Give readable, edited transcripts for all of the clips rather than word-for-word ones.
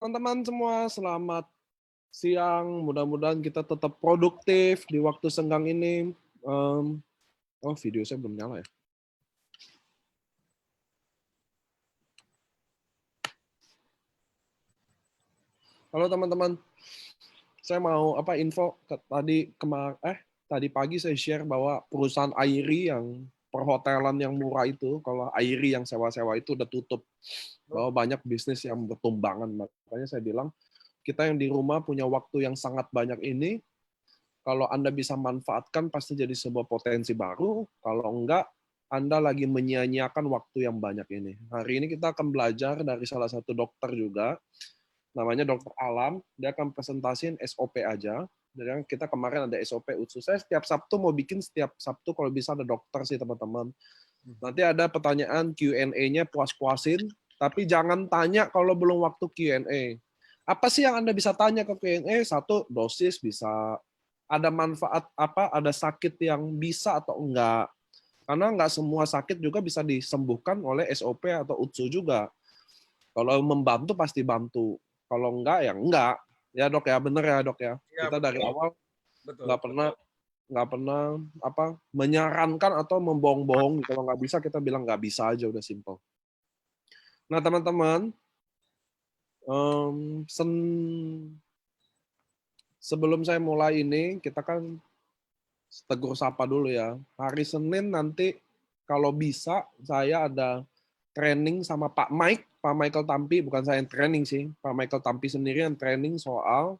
Teman-teman semua, selamat siang. Mudah-mudahan kita tetap produktif di waktu senggang ini. Video saya belum nyala ya. Halo teman-teman, saya mau info tadi pagi saya share bahwa perusahaan Airi yang perhotelan yang murah itu, kalau Airi yang sewa-sewa itu udah tutup. Bahwa banyak bisnis yang bertumbangan. Makanya saya bilang, kita yang di rumah punya waktu yang sangat banyak ini, kalau Anda bisa manfaatkan pasti jadi sebuah potensi baru. Kalau enggak, Anda lagi menyia-nyiakan waktu yang banyak ini. Hari ini kita akan belajar dari salah satu dokter juga, namanya Dokter Alam. Dia akan presentasiin SOP aja. Jadi kita kemarin ada SOP UTSU. Saya setiap Sabtu mau bikin setiap Sabtu kalau bisa ada dokter sih teman-teman. Nanti ada pertanyaan Q&A-nya puas-puasin, tapi jangan tanya kalau belum waktu Q&A. Apa sih yang Anda bisa tanya ke Q&A? Satu, dosis bisa, ada manfaat apa, ada sakit yang bisa atau enggak. Karena enggak semua sakit juga bisa disembuhkan oleh SOP atau UTSU juga. Kalau membantu pasti bantu. Kalau enggak ya enggak. Ya dok ya, bener ya dok ya. Ya, Kita dari awal betul. nggak pernah menyarankan atau membohong-bohong. Kalau nggak bisa kita bilang nggak bisa aja, udah simple. Nah teman-teman, sebelum saya mulai ini, kita kan tegur sapa dulu ya. Hari Senin nanti kalau bisa saya ada training sama Pak Mike, Pak Michael Tampi, bukan saya yang training sih, Pak Michael Tampi sendiri yang training soal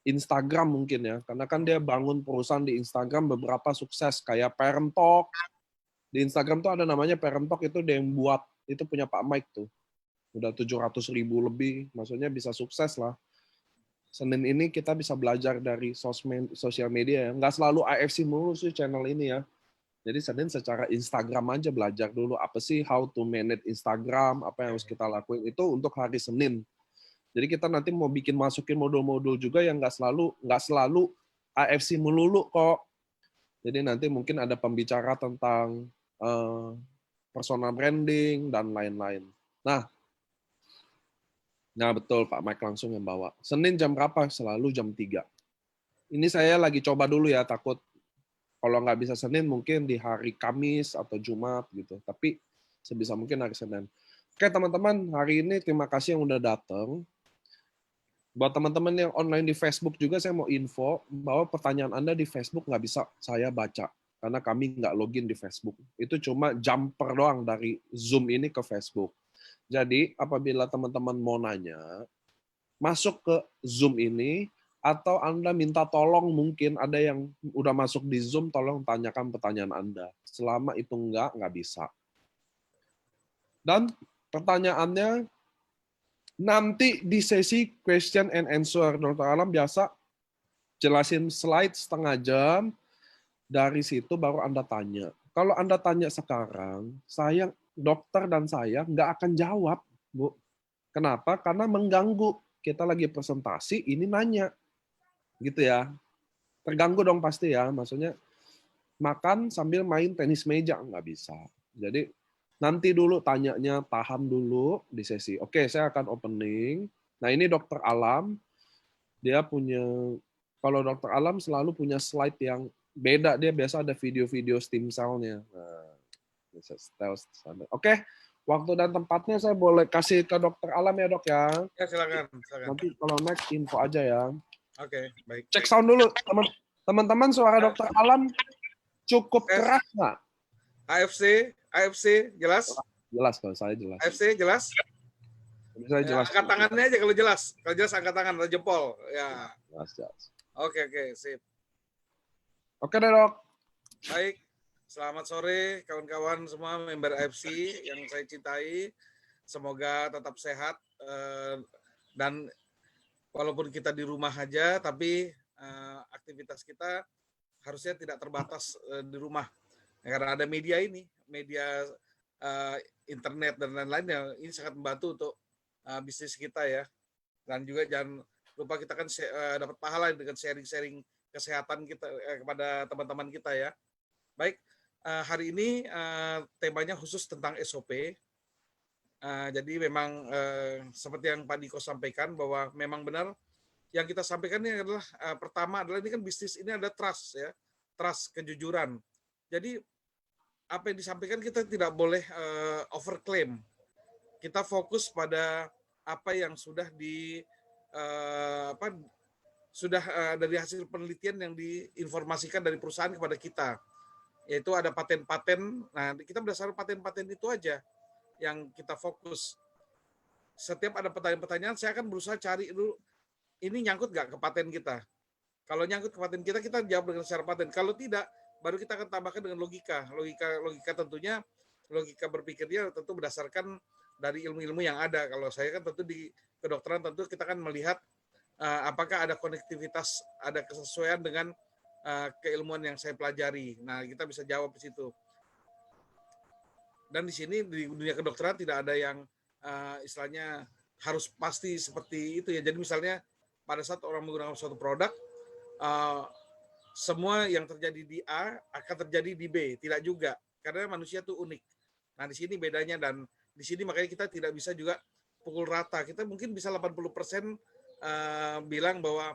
Instagram mungkin ya, karena kan dia bangun perusahaan di Instagram beberapa sukses, kayak Parent Talk. Di Instagram tuh ada namanya Parent Talk, itu dia yang buat, itu punya Pak Mike tuh. Udah 700.000 lebih, maksudnya bisa sukses lah. Senin ini kita bisa belajar dari sosial media ya. Nggak selalu AFC mulu sih channel ini ya. Jadi Senin secara Instagram aja belajar dulu apa sih how to manage Instagram, apa yang harus kita lakuin. Itu untuk hari Senin. Jadi kita nanti mau masukin modul-modul juga yang nggak selalu AFC melulu kok. Jadi nanti mungkin ada pembicara tentang personal branding dan lain-lain. Nah betul, Pak Mike langsung yang bawa. Senin jam berapa? Selalu jam 3. Ini saya lagi coba dulu ya, takut kalau nggak bisa Senin mungkin di hari Kamis atau Jumat gitu. Tapi sebisa mungkin hari Senin. Oke teman-teman, hari ini terima kasih yang udah datang. Buat teman-teman yang online di Facebook juga saya mau info bahwa pertanyaan Anda di Facebook nggak bisa saya baca. Karena kami nggak login di Facebook. Itu cuma jumper doang dari Zoom ini ke Facebook. Jadi apabila teman-teman mau nanya, masuk ke Zoom ini, atau Anda minta tolong, mungkin ada yang udah masuk di Zoom, tolong tanyakan pertanyaan Anda. Selama itu nggak bisa. Dan pertanyaannya nanti di sesi question and answer. Dr. Alam biasa jelasin slide setengah jam, dari situ baru Anda tanya. Kalau Anda tanya sekarang, saya, dokter dan saya nggak akan jawab, Bu. Kenapa? Karena mengganggu. Kita lagi presentasi, ini nanya. Gitu ya. Terganggu dong pasti ya. Maksudnya makan sambil main tenis meja, nggak bisa. Jadi nanti dulu tanyanya, tahan dulu di sesi. Oke, saya akan opening. Nah ini Dokter Alam, dia punya, kalau Dokter Alam selalu punya slide yang beda. Dia biasa ada video-video stem cell-nya. Nah, oke, waktu dan tempatnya saya boleh kasih ke Dokter Alam ya dok ya. Ya silakan. Nanti kalau next info aja ya. Oke, baik. Cek sound dulu, teman-teman. Suara Dokter Alam cukup keras nggak? AFC jelas? Jelas, kalau saya jelas. AFC jelas? Saya jelas. Angkat tangannya aja kalau jelas. Kalau jelas angkat tangan atau jempol. Ya. Jelas. Oke, sip. Oke deh dok. Baik. Selamat sore kawan-kawan semua member AFC yang saya cintai. Semoga tetap sehat dan walaupun kita di rumah aja, tapi aktivitas kita harusnya tidak terbatas di rumah. Karena ada media ini, media internet dan lain-lain, ini sangat membantu untuk bisnis kita ya. Dan juga jangan lupa kita kan dapat pahala dengan sharing-sharing kesehatan kita kepada teman-teman kita ya. Baik, hari ini temanya khusus tentang SOP. Jadi memang seperti yang Pak Diko sampaikan bahwa memang benar yang kita sampaikan ini adalah pertama adalah ini kan bisnis ini ada trust ya, trust, kejujuran. Jadi apa yang disampaikan kita tidak boleh overclaim. Kita fokus pada apa yang sudah dari hasil penelitian yang diinformasikan dari perusahaan kepada kita, yaitu ada paten-paten. Nah, kita berdasarkan paten-paten itu aja yang kita fokus. Setiap ada pertanyaan-pertanyaan, saya akan berusaha cari dulu, ini nyangkut nggak ke paten kita. Kalau nyangkut ke paten kita jawab dengan secara paten. Kalau tidak, baru kita akan tambahkan dengan logika. Logika tentunya, logika berpikirnya tentu berdasarkan dari ilmu-ilmu yang ada. Kalau saya kan tentu di kedokteran tentu kita kan melihat apakah ada konektivitas, ada kesesuaian dengan keilmuan yang saya pelajari. Nah, kita bisa jawab di situ. Dan di sini di dunia kedokteran tidak ada yang istilahnya harus pasti seperti itu ya. Jadi misalnya pada saat orang menggunakan suatu produk, semua yang terjadi di A akan terjadi di B. Tidak juga, karena manusia itu unik. Nah, di sini bedanya, dan di sini makanya kita tidak bisa juga pukul rata. Kita mungkin bisa 80% bilang bahwa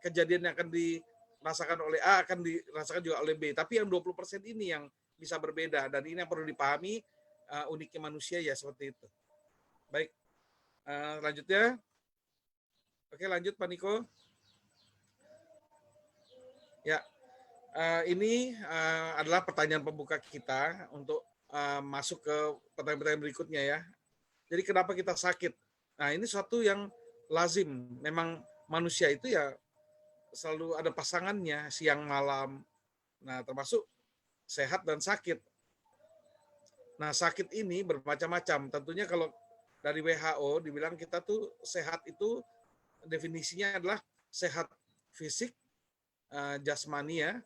kejadian yang akan dirasakan oleh A akan dirasakan juga oleh B. Tapi yang 20% ini yang bisa berbeda, dan ini yang perlu dipahami uniknya manusia ya, seperti itu. Baik, lanjutnya. Oke, lanjut Pak Niko. Ya, ini adalah pertanyaan pembuka kita untuk masuk ke pertanyaan-pertanyaan berikutnya ya. Jadi kenapa kita sakit? Nah, ini suatu yang lazim. Memang manusia itu ya selalu ada pasangannya siang malam. Nah, termasuk sehat dan sakit. Nah, sakit ini bermacam-macam. Tentunya kalau dari WHO dibilang kita tuh sehat itu definisinya adalah sehat fisik, jasmani ya,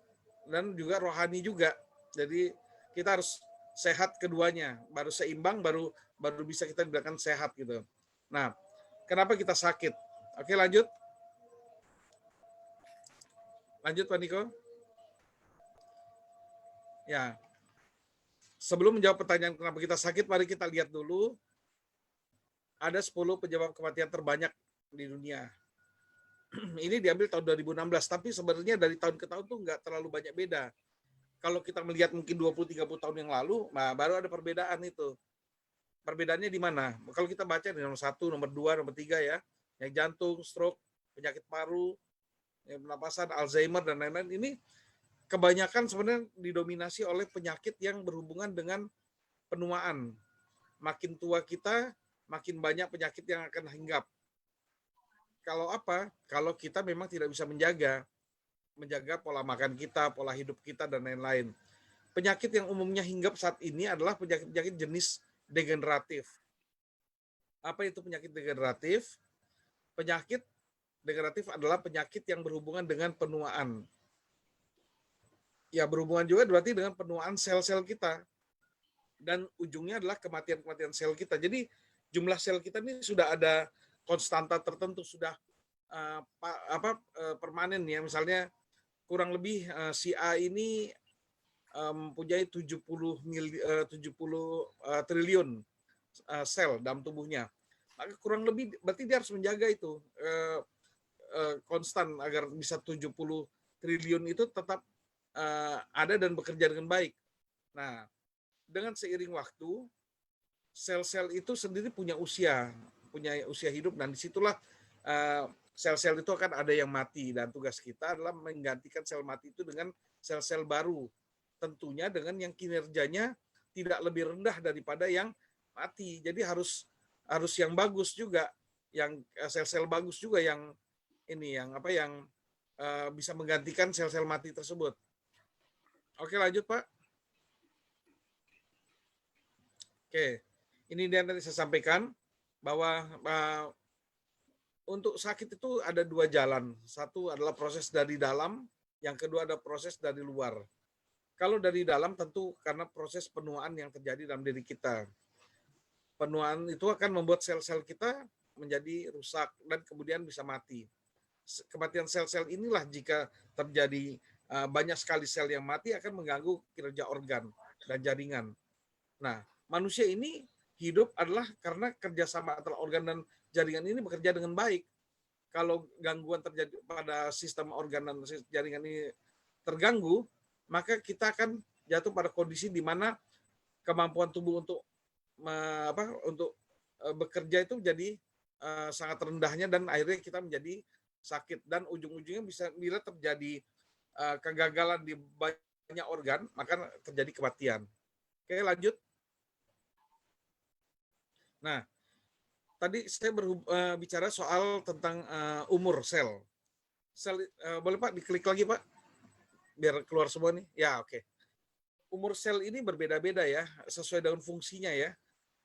dan juga rohani juga. Jadi kita harus sehat keduanya, baru seimbang, baru bisa kita dibilang sehat gitu. Nah, kenapa kita sakit? Oke, lanjut Pak Niko. Ya, sebelum menjawab pertanyaan kenapa kita sakit, mari kita lihat dulu ada 10 penyebab kematian terbanyak di dunia. Ini diambil tahun 2016, tapi sebenarnya dari tahun ke tahun tuh nggak terlalu banyak beda. Kalau kita melihat mungkin 20-30 tahun yang lalu, nah baru ada perbedaan itu. Perbedaannya di mana? Kalau kita baca di nomor 1, nomor 2, nomor 3 ya, yang jantung, stroke, penyakit paru, pernapasan, Alzheimer, dan lain-lain, ini kebanyakan sebenarnya didominasi oleh penyakit yang berhubungan dengan penuaan. Makin tua kita, makin banyak penyakit yang akan hinggap. Kalau apa? Kalau kita memang tidak bisa menjaga pola makan kita, pola hidup kita, dan lain-lain. Penyakit yang umumnya hinggap saat ini adalah penyakit-penyakit jenis degeneratif. Apa itu penyakit degeneratif? Penyakit degeneratif adalah penyakit yang berhubungan dengan penuaan. Ya, berhubungan juga berarti dengan penuaan sel-sel kita. Dan ujungnya adalah kematian-kematian sel kita. Jadi jumlah sel kita ini sudah ada konstanta tertentu, sudah permanen ya. Misalnya kurang lebih si A ini mempunyai 70 triliun sel dalam tubuhnya. Maka kurang lebih berarti dia harus menjaga itu konstan agar bisa 70 triliun itu tetap ada dan bekerja dengan baik. Nah, dengan seiring waktu, sel-sel itu sendiri punya usia hidup, dan disitulah sel-sel itu akan ada yang mati, dan tugas kita adalah menggantikan sel mati itu dengan sel-sel baru, tentunya dengan yang kinerjanya tidak lebih rendah daripada yang mati. Jadi harus yang bagus juga, yang sel-sel bagus juga yang ini yang bisa menggantikan sel-sel mati tersebut. Oke, lanjut Pak. Oke, ini dia tadi saya sampaikan bahwa untuk sakit itu ada 2 jalan. Satu adalah proses dari dalam, yang kedua ada proses dari luar. Kalau dari dalam tentu karena proses penuaan yang terjadi dalam diri kita. Penuaan itu akan membuat sel-sel kita menjadi rusak dan kemudian bisa mati. Kematian sel-sel inilah jika terjadi banyak sekali sel yang mati akan mengganggu kinerja organ dan jaringan. Nah, manusia ini hidup adalah karena kerjasama antara organ dan jaringan ini bekerja dengan baik. Kalau gangguan terjadi pada sistem organ dan jaringan ini terganggu, maka kita akan jatuh pada kondisi di mana kemampuan tubuh untuk bekerja itu jadi sangat rendahnya, dan akhirnya kita menjadi sakit, dan ujung-ujungnya bisa bila terjadi kegagalan di banyak organ, maka terjadi kematian. Oke, lanjut. Nah, tadi saya bicara soal tentang umur sel. Boleh Pak diklik lagi Pak, biar keluar semua nih. Ya, oke. Umur sel ini berbeda-beda ya, sesuai dengan fungsinya ya.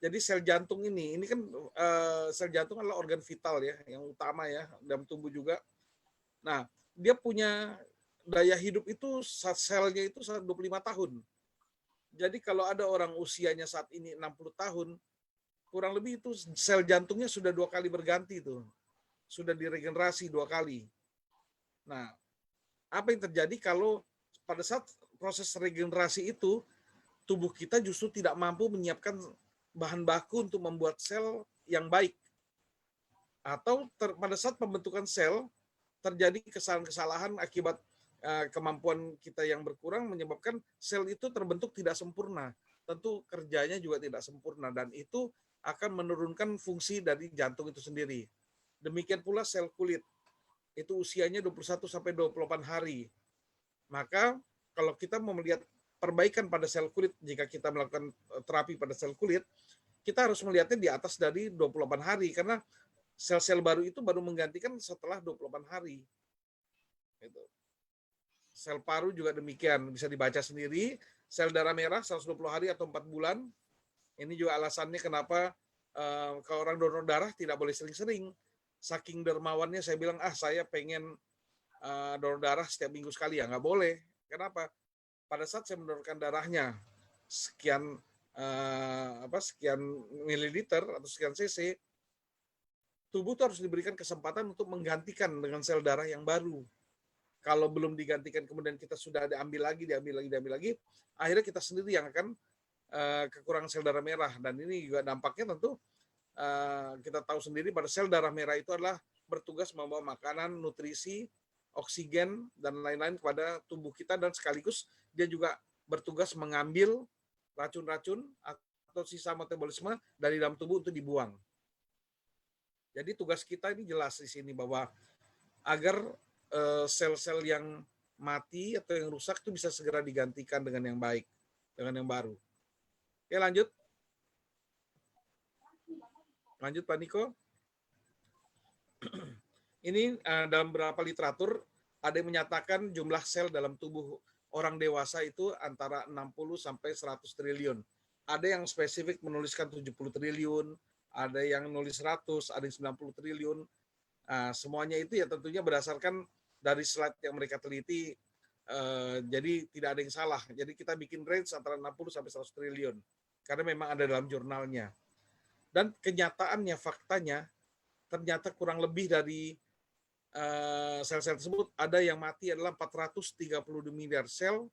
Jadi sel jantung ini kan sel jantung adalah organ vital ya, yang utama ya dalam tubuh juga. Nah, dia punya daya hidup itu selnya itu 25 tahun. Jadi kalau ada orang usianya saat ini 60 tahun, kurang lebih itu sel jantungnya sudah 2 kali berganti tuh. Sudah diregenerasi 2 kali. Nah, apa yang terjadi kalau pada saat proses regenerasi itu, tubuh kita justru tidak mampu menyiapkan bahan baku untuk membuat sel yang baik. Atau pada saat pembentukan sel, terjadi kesalahan-kesalahan akibat kemampuan kita yang berkurang menyebabkan sel itu terbentuk tidak sempurna. Tentu kerjanya juga tidak sempurna, dan itu akan menurunkan fungsi dari jantung itu sendiri. Demikian pula sel kulit. Itu usianya 21 sampai 28 hari. Maka kalau kita mau melihat perbaikan pada sel kulit, jika kita melakukan terapi pada sel kulit, kita harus melihatnya di atas dari 28 hari, karena sel-sel baru itu baru menggantikan setelah 28 hari. Gitu. Sel paru juga demikian, bisa dibaca sendiri. Sel darah merah 120 hari atau 4 bulan. Ini juga alasannya kenapa kalau orang donor darah tidak boleh sering-sering. Saking dermawannya saya bilang, saya pengen donor darah setiap minggu sekali. Ya nggak boleh. Kenapa? Pada saat saya mendonorkan darahnya sekian sekian mililiter atau sekian cc, tubuh itu harus diberikan kesempatan untuk menggantikan dengan sel darah yang baru. Kalau belum digantikan, kemudian kita sudah diambil lagi, akhirnya kita sendiri yang akan kekurangan sel darah merah. Dan ini juga dampaknya tentu kita tahu sendiri, pada sel darah merah itu adalah bertugas membawa makanan, nutrisi, oksigen, dan lain-lain kepada tubuh kita, dan sekaligus dia juga bertugas mengambil racun-racun atau sisa metabolisme dari dalam tubuh untuk dibuang. Jadi tugas kita ini jelas di sini, bahwa agar sel-sel yang mati atau yang rusak itu bisa segera digantikan dengan yang baik, dengan yang baru. Oke, lanjut. Lanjut Pak Niko. Ini dalam beberapa literatur ada yang menyatakan jumlah sel dalam tubuh orang dewasa itu antara 60 sampai 100 triliun. Ada yang spesifik menuliskan 70 triliun, ada yang nulis 100, ada yang 90 triliun. Semuanya itu ya tentunya berdasarkan dari slide yang mereka teliti, jadi tidak ada yang salah. Jadi kita bikin range antara 60 sampai 100 triliun, karena memang ada dalam jurnalnya. Dan kenyataannya, faktanya, ternyata kurang lebih dari sel-sel tersebut ada yang mati adalah 432 miliar sel,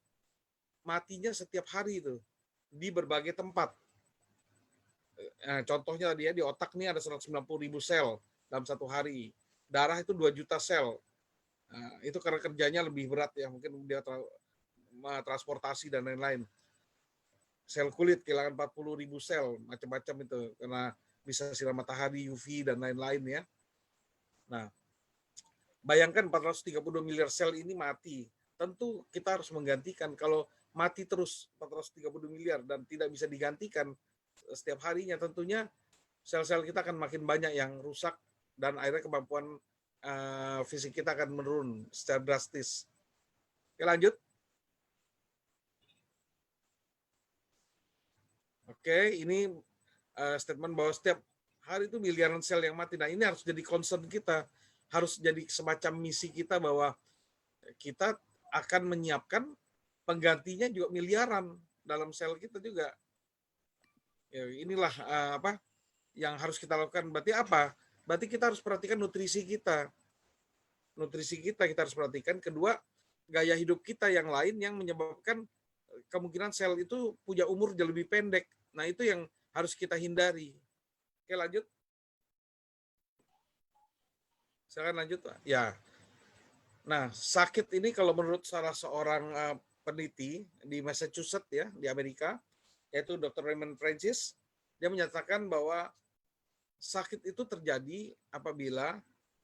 matinya setiap hari itu di berbagai tempat. Contohnya dia di otak nih ada 190 ribu sel dalam satu hari. Darah itu 2 juta sel. Itu karena kerjanya lebih berat ya, mungkin dia transportasi dan lain-lain. Sel kulit kehilangan 40 ribu sel, macam-macam itu, karena bisa sinar matahari, UV, dan lain-lain ya. Nah, bayangkan 432 miliar sel ini mati. Tentu kita harus menggantikan. Kalau mati terus 432 miliar dan tidak bisa digantikan setiap harinya, tentunya sel-sel kita akan makin banyak yang rusak, dan akhirnya kemampuan fisik kita akan menurun secara drastis. Oke, lanjut. Oke, ini statement bahwa setiap hari itu miliaran sel yang mati. Nah, ini harus jadi concern kita, harus jadi semacam misi kita, bahwa kita akan menyiapkan penggantinya juga miliaran dalam sel kita juga. Ya, inilah yang harus kita lakukan. Berarti apa? Berarti kita harus perhatikan nutrisi kita. Nutrisi kita harus perhatikan. Kedua, gaya hidup kita yang lain yang menyebabkan kemungkinan sel itu punya umur jauh lebih pendek. Nah, itu yang harus kita hindari. Oke, lanjut. Silakan lanjut, Pak. Ya. Nah, sakit ini kalau menurut salah seorang peneliti di Massachusetts ya, di Amerika, yaitu Dr. Raymond Francis, dia menyatakan bahwa sakit itu terjadi apabila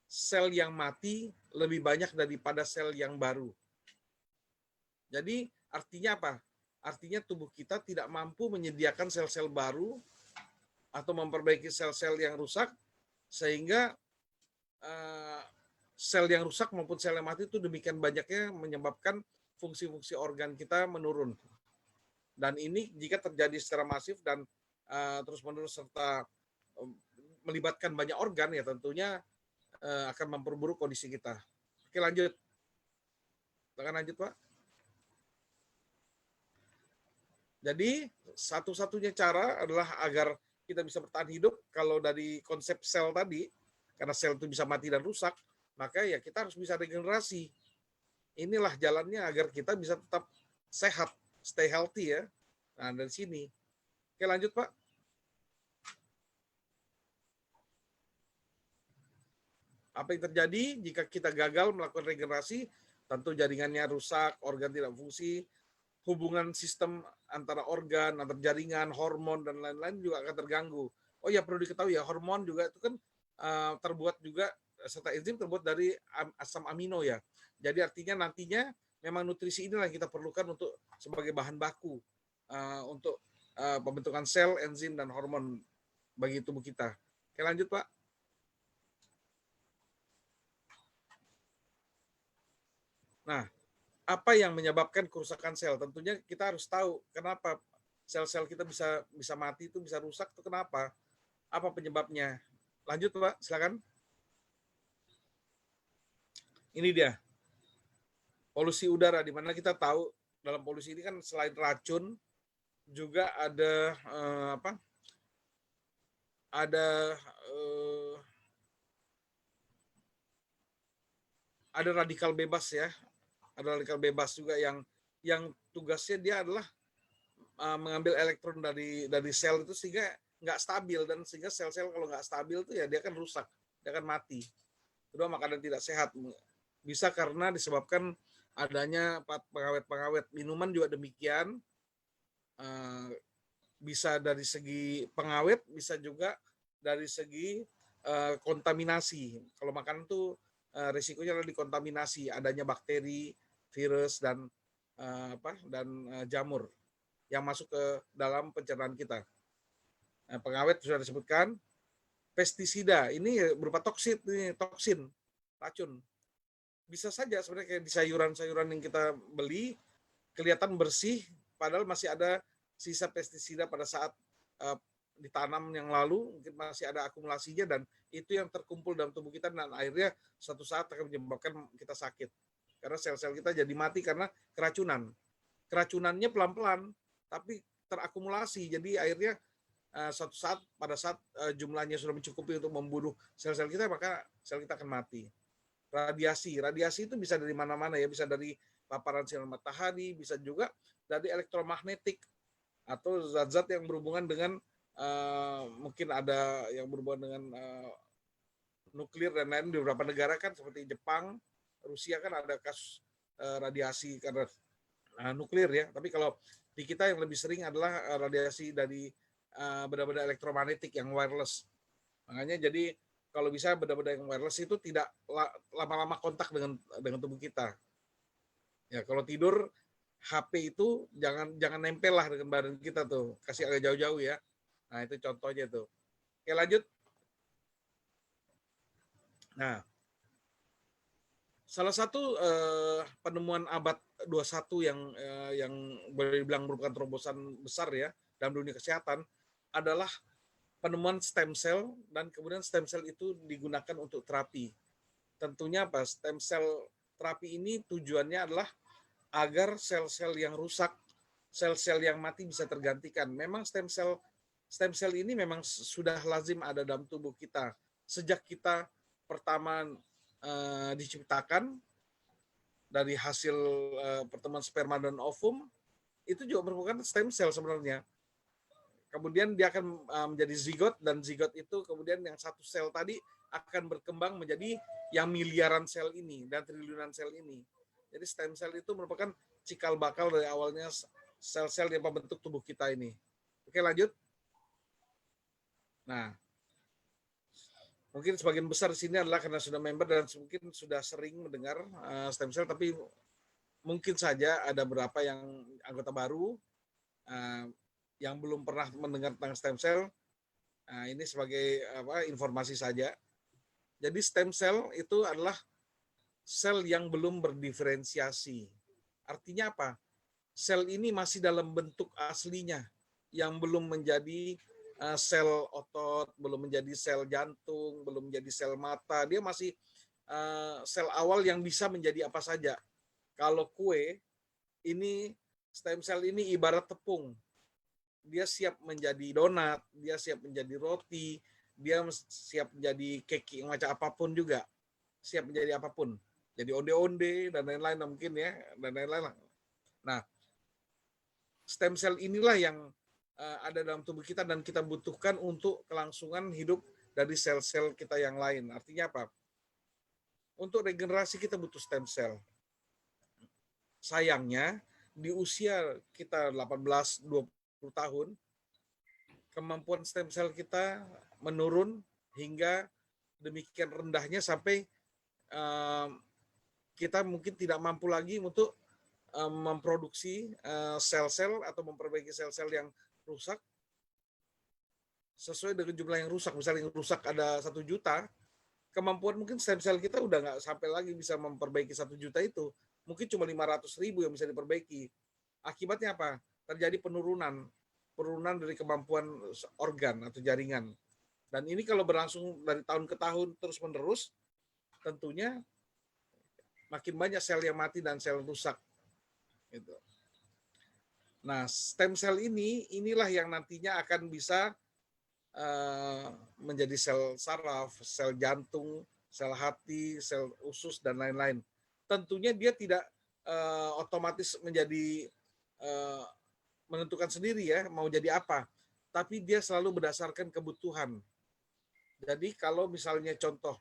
sel yang mati lebih banyak daripada sel yang baru. Jadi artinya apa? Artinya tubuh kita tidak mampu menyediakan sel-sel baru atau memperbaiki sel-sel yang rusak, sehingga sel yang rusak maupun sel yang mati itu demikian banyaknya menyebabkan fungsi-fungsi organ kita menurun. Dan ini jika terjadi secara masif dan terus-menerus serta melibatkan banyak organ, ya tentunya akan memperburuk kondisi kita. Oke, lanjut. Silakan lanjut, Pak. Jadi satu-satunya cara adalah agar kita bisa bertahan hidup, kalau dari konsep sel tadi, karena sel itu bisa mati dan rusak, maka ya kita harus bisa regenerasi. Inilah jalannya agar kita bisa tetap sehat, stay healthy ya. Nah, dari sini. Oke, lanjut, Pak. Apa yang terjadi jika kita gagal melakukan regenerasi? Tentu jaringannya rusak, organ tidak fungsi, hubungan sistem antara organ, antar jaringan, hormon, dan lain-lain juga akan terganggu. Oh ya, perlu diketahui ya, hormon juga itu kan terbuat juga, serta enzim terbuat dari asam amino ya. Jadi artinya nantinya memang nutrisi inilah yang kita perlukan untuk sebagai bahan baku untuk pembentukan sel, enzim, dan hormon bagi tubuh kita. Oke, lanjut, Pak. Nah, apa yang menyebabkan kerusakan sel? Tentunya kita harus tahu kenapa sel-sel kita bisa mati, itu bisa rusak, itu kenapa? Apa penyebabnya? Lanjut, Pak, silakan. Ini dia, polusi udara, di mana kita tahu dalam polusi ini kan selain racun juga ada ada radikal bebas ya. Ada radikal bebas juga yang tugasnya dia adalah mengambil elektron dari sel itu sehingga nggak stabil, dan sehingga sel-sel kalau nggak stabil itu ya dia akan rusak, dia akan mati. Kedua, makanan tidak sehat bisa karena disebabkan adanya pengawet-pengawet. Minuman juga demikian, bisa dari segi pengawet, bisa juga dari segi kontaminasi. Kalau makanan tuh risikonya adalah dikontaminasi, adanya bakteri, virus, dan jamur yang masuk ke dalam pencernaan kita. Nah, pengawet sudah disebutkan. Pestisida ini berupa toksin, racun. Bisa saja sebenarnya kayak di sayuran-sayuran yang kita beli kelihatan bersih, padahal masih ada sisa pestisida pada saat ditanam yang lalu, mungkin masih ada akumulasinya, dan itu yang terkumpul dalam tubuh kita, dan akhirnya suatu saat akan menyebabkan kita sakit. Karena sel-sel kita jadi mati karena keracunan. Keracunannya pelan-pelan, tapi terakumulasi. Jadi akhirnya suatu saat, pada saat jumlahnya sudah mencukupi untuk membunuh sel-sel kita, maka sel kita akan mati. Radiasi itu bisa dari mana-mana ya, bisa dari paparan sinar matahari, bisa juga dari elektromagnetik atau zat-zat yang berhubungan dengan mungkin ada yang berhubungan dengan nuklir dan lain. Di beberapa negara kan seperti Jepang, Rusia kan ada kasus radiasi karena nuklir ya. Tapi kalau di kita yang lebih sering adalah radiasi dari benda-benda elektromagnetik yang wireless. Makanya jadi kalau bisa benda-benda yang wireless itu tidak lama-lama kontak dengan tubuh kita. Ya, kalau tidur HP itu jangan nempel lah dengan badan kita tuh, kasih agak jauh-jauh ya. Nah, itu contohnya tuh. Oke, lanjut. Nah, salah satu penemuan abad 21 yang boleh dibilang merupakan terobosan besar ya dalam dunia kesehatan adalah penemuan stem cell, dan kemudian stem cell itu digunakan untuk terapi. Tentunya apa? Stem cell terapi ini tujuannya adalah agar sel-sel yang rusak, sel-sel yang mati bisa tergantikan. Memang stem cell ini memang sudah lazim ada dalam tubuh kita sejak kita pertama diciptakan dari hasil pertemuan sperma dan ovum. Itu juga merupakan stem cell sebenarnya. Kemudian dia akan menjadi zigot, dan zigot itu kemudian yang satu sel tadi akan berkembang menjadi yang miliaran sel ini dan triliunan sel ini. Jadi stem cell itu merupakan cikal bakal dari awalnya sel-sel yang membentuk tubuh kita ini. Oke, lanjut. Nah, mungkin sebagian besar di sini adalah karena sudah member dan mungkin sudah sering mendengar stem cell, tapi mungkin saja ada beberapa yang anggota baru yang belum pernah mendengar tentang stem cell. Ini sebagai informasi saja. Jadi stem cell itu adalah sel yang belum berdiferensiasi. Artinya apa? Sel ini masih dalam bentuk aslinya, yang belum menjadi sel otot, belum menjadi sel jantung, belum menjadi sel mata. Dia masih sel awal yang bisa menjadi apa saja. Kalau kue, ini stem cell ini ibarat tepung. Dia siap menjadi donat, dia siap menjadi roti, dia siap menjadi keki macam apapun juga. Siap menjadi apapun. Jadi onde-onde dan lain-lain mungkin ya, dan lain-lain. Nah, stem cell inilah yang ada dalam tubuh kita dan kita butuhkan untuk kelangsungan hidup dari sel-sel kita yang lain. Artinya apa? Untuk regenerasi kita butuh stem cell. Sayangnya, di usia kita 18-20 tahun, kemampuan stem cell kita menurun hingga demikian rendahnya sampai kita mungkin tidak mampu lagi untuk memproduksi sel-sel atau memperbaiki sel-sel yang rusak sesuai dengan jumlah yang rusak. Misalnya yang rusak ada 1 juta, kemampuan mungkin stem cell kita udah nggak sampai lagi bisa memperbaiki 1 juta itu. Mungkin cuma 500.000 yang bisa diperbaiki. Akibatnya apa? Terjadi penurunan dari kemampuan organ atau jaringan. Dan ini kalau berlangsung dari tahun ke tahun terus-menerus, tentunya makin banyak sel yang mati dan sel rusak. Gitu. Nah, stem cell inilah yang nantinya akan bisa menjadi sel saraf, sel jantung, sel hati, sel usus, dan lain-lain. Tentunya dia tidak otomatis menjadi menentukan sendiri ya mau jadi apa, tapi dia selalu berdasarkan kebutuhan. Jadi kalau misalnya contoh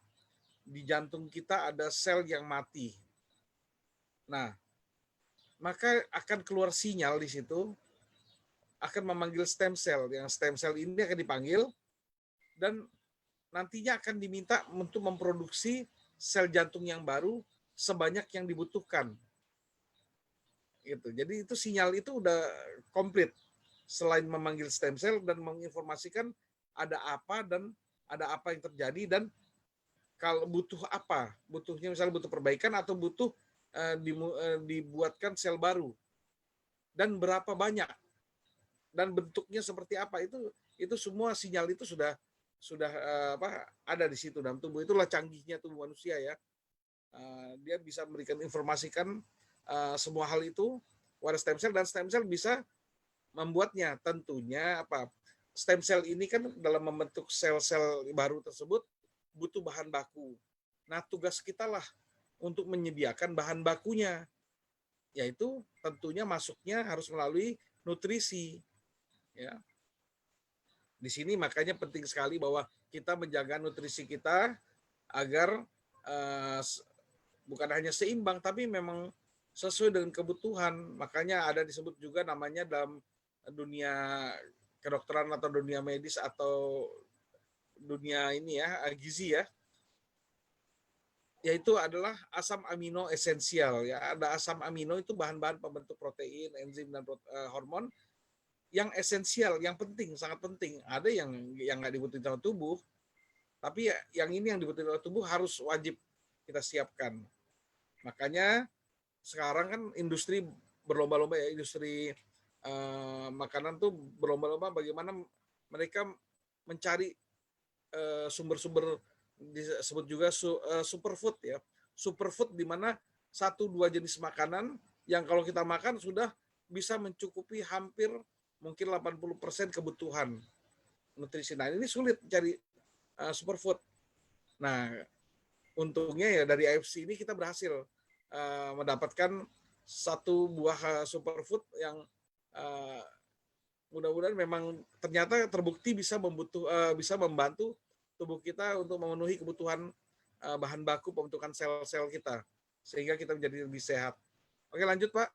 di jantung kita ada sel yang mati, nah maka akan keluar sinyal di situ akan memanggil stem cell. Yang stem cell ini akan dipanggil dan nantinya akan diminta untuk memproduksi sel jantung yang baru sebanyak yang dibutuhkan. Gitu. Jadi itu sinyal itu udah komplit. Selain memanggil stem cell dan menginformasikan ada apa dan ada apa yang terjadi dan kalau butuh apa, butuhnya misalnya butuh perbaikan atau butuh dibuatkan sel baru dan berapa banyak dan bentuknya seperti apa, itu semua sinyal itu sudah ada di situ dalam tubuh. Itulah canggihnya tubuh manusia ya. Dia bisa memberikan informasikan semua hal itu kepada stem cell dan stem cell bisa membuatnya. Tentunya stem cell ini kan dalam membentuk sel-sel baru tersebut butuh bahan baku. Nah, tugas kita lah untuk menyediakan bahan bakunya, yaitu tentunya masuknya harus melalui nutrisi. Ya. Di sini makanya penting sekali bahwa kita menjaga nutrisi kita agar bukan hanya seimbang, tapi memang sesuai dengan kebutuhan. Makanya ada disebut juga namanya dalam dunia kedokteran atau dunia medis atau dunia ini ya, gizi ya, yaitu adalah asam amino esensial ya. Ada asam amino itu bahan-bahan pembentuk protein, enzim dan hormon yang esensial, yang penting, sangat penting. Ada yang nggak dibutuhkan dalam tubuh, tapi yang ini yang dibutuhkan dalam tubuh harus wajib kita siapkan. Makanya sekarang kan industri berlomba-lomba ya, industri makanan tuh berlomba-lomba bagaimana mereka mencari sumber-sumber disebut juga superfood ya. Superfood di mana 1-2 jenis makanan yang kalau kita makan sudah bisa mencukupi hampir mungkin 80% kebutuhan nutrisi. Nah, ini sulit cari superfood. Nah, untungnya ya dari AFC ini kita berhasil mendapatkan 1 buah superfood yang Mudah-mudahan memang ternyata terbukti bisa membantu tubuh kita untuk memenuhi kebutuhan bahan baku pembentukan sel-sel kita sehingga kita menjadi lebih sehat. Oke, lanjut Pak.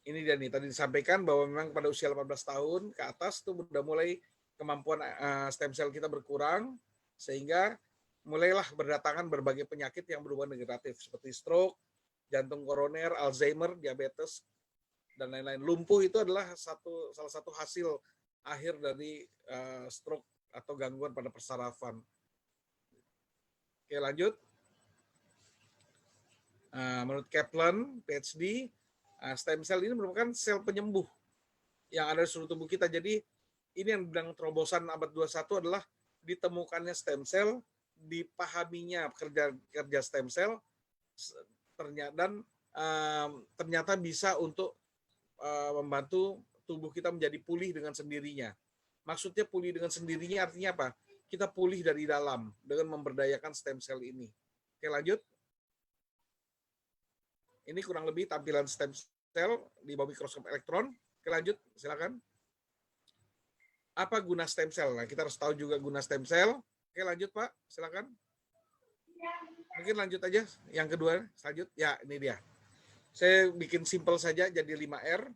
Ini dia nih, tadi disampaikan bahwa memang pada usia 18 tahun ke atas tuh udah mulai kemampuan stem cell kita berkurang sehingga mulailah berdatangan berbagai penyakit yang berhubungan degeneratif seperti stroke, jantung koroner, Alzheimer, diabetes, dan lain-lain. Lumpuh itu adalah salah satu hasil akhir dari stroke atau gangguan pada persarafan. Oke, lanjut. Menurut Kaplan, PhD, stem cell ini merupakan sel penyembuh yang ada di seluruh tubuh kita. Jadi ini yang bilang terobosan abad 21 adalah ditemukannya stem cell, dipahaminya kerja stem cell, dan ternyata bisa untuk membantu tubuh kita menjadi pulih dengan sendirinya. Maksudnya pulih dengan sendirinya artinya apa? Kita pulih dari dalam dengan memberdayakan stem cell ini. Oke, lanjut. Ini kurang lebih tampilan stem cell di bawah mikroskop elektron. Oke, lanjut, silakan. Apa guna stem cell? Nah, kita harus tahu juga guna stem cell. Oke, lanjut Pak, silakan. Mungkin lanjut aja yang kedua, lanjut. Ya, ini dia. Saya bikin simple saja jadi 5R.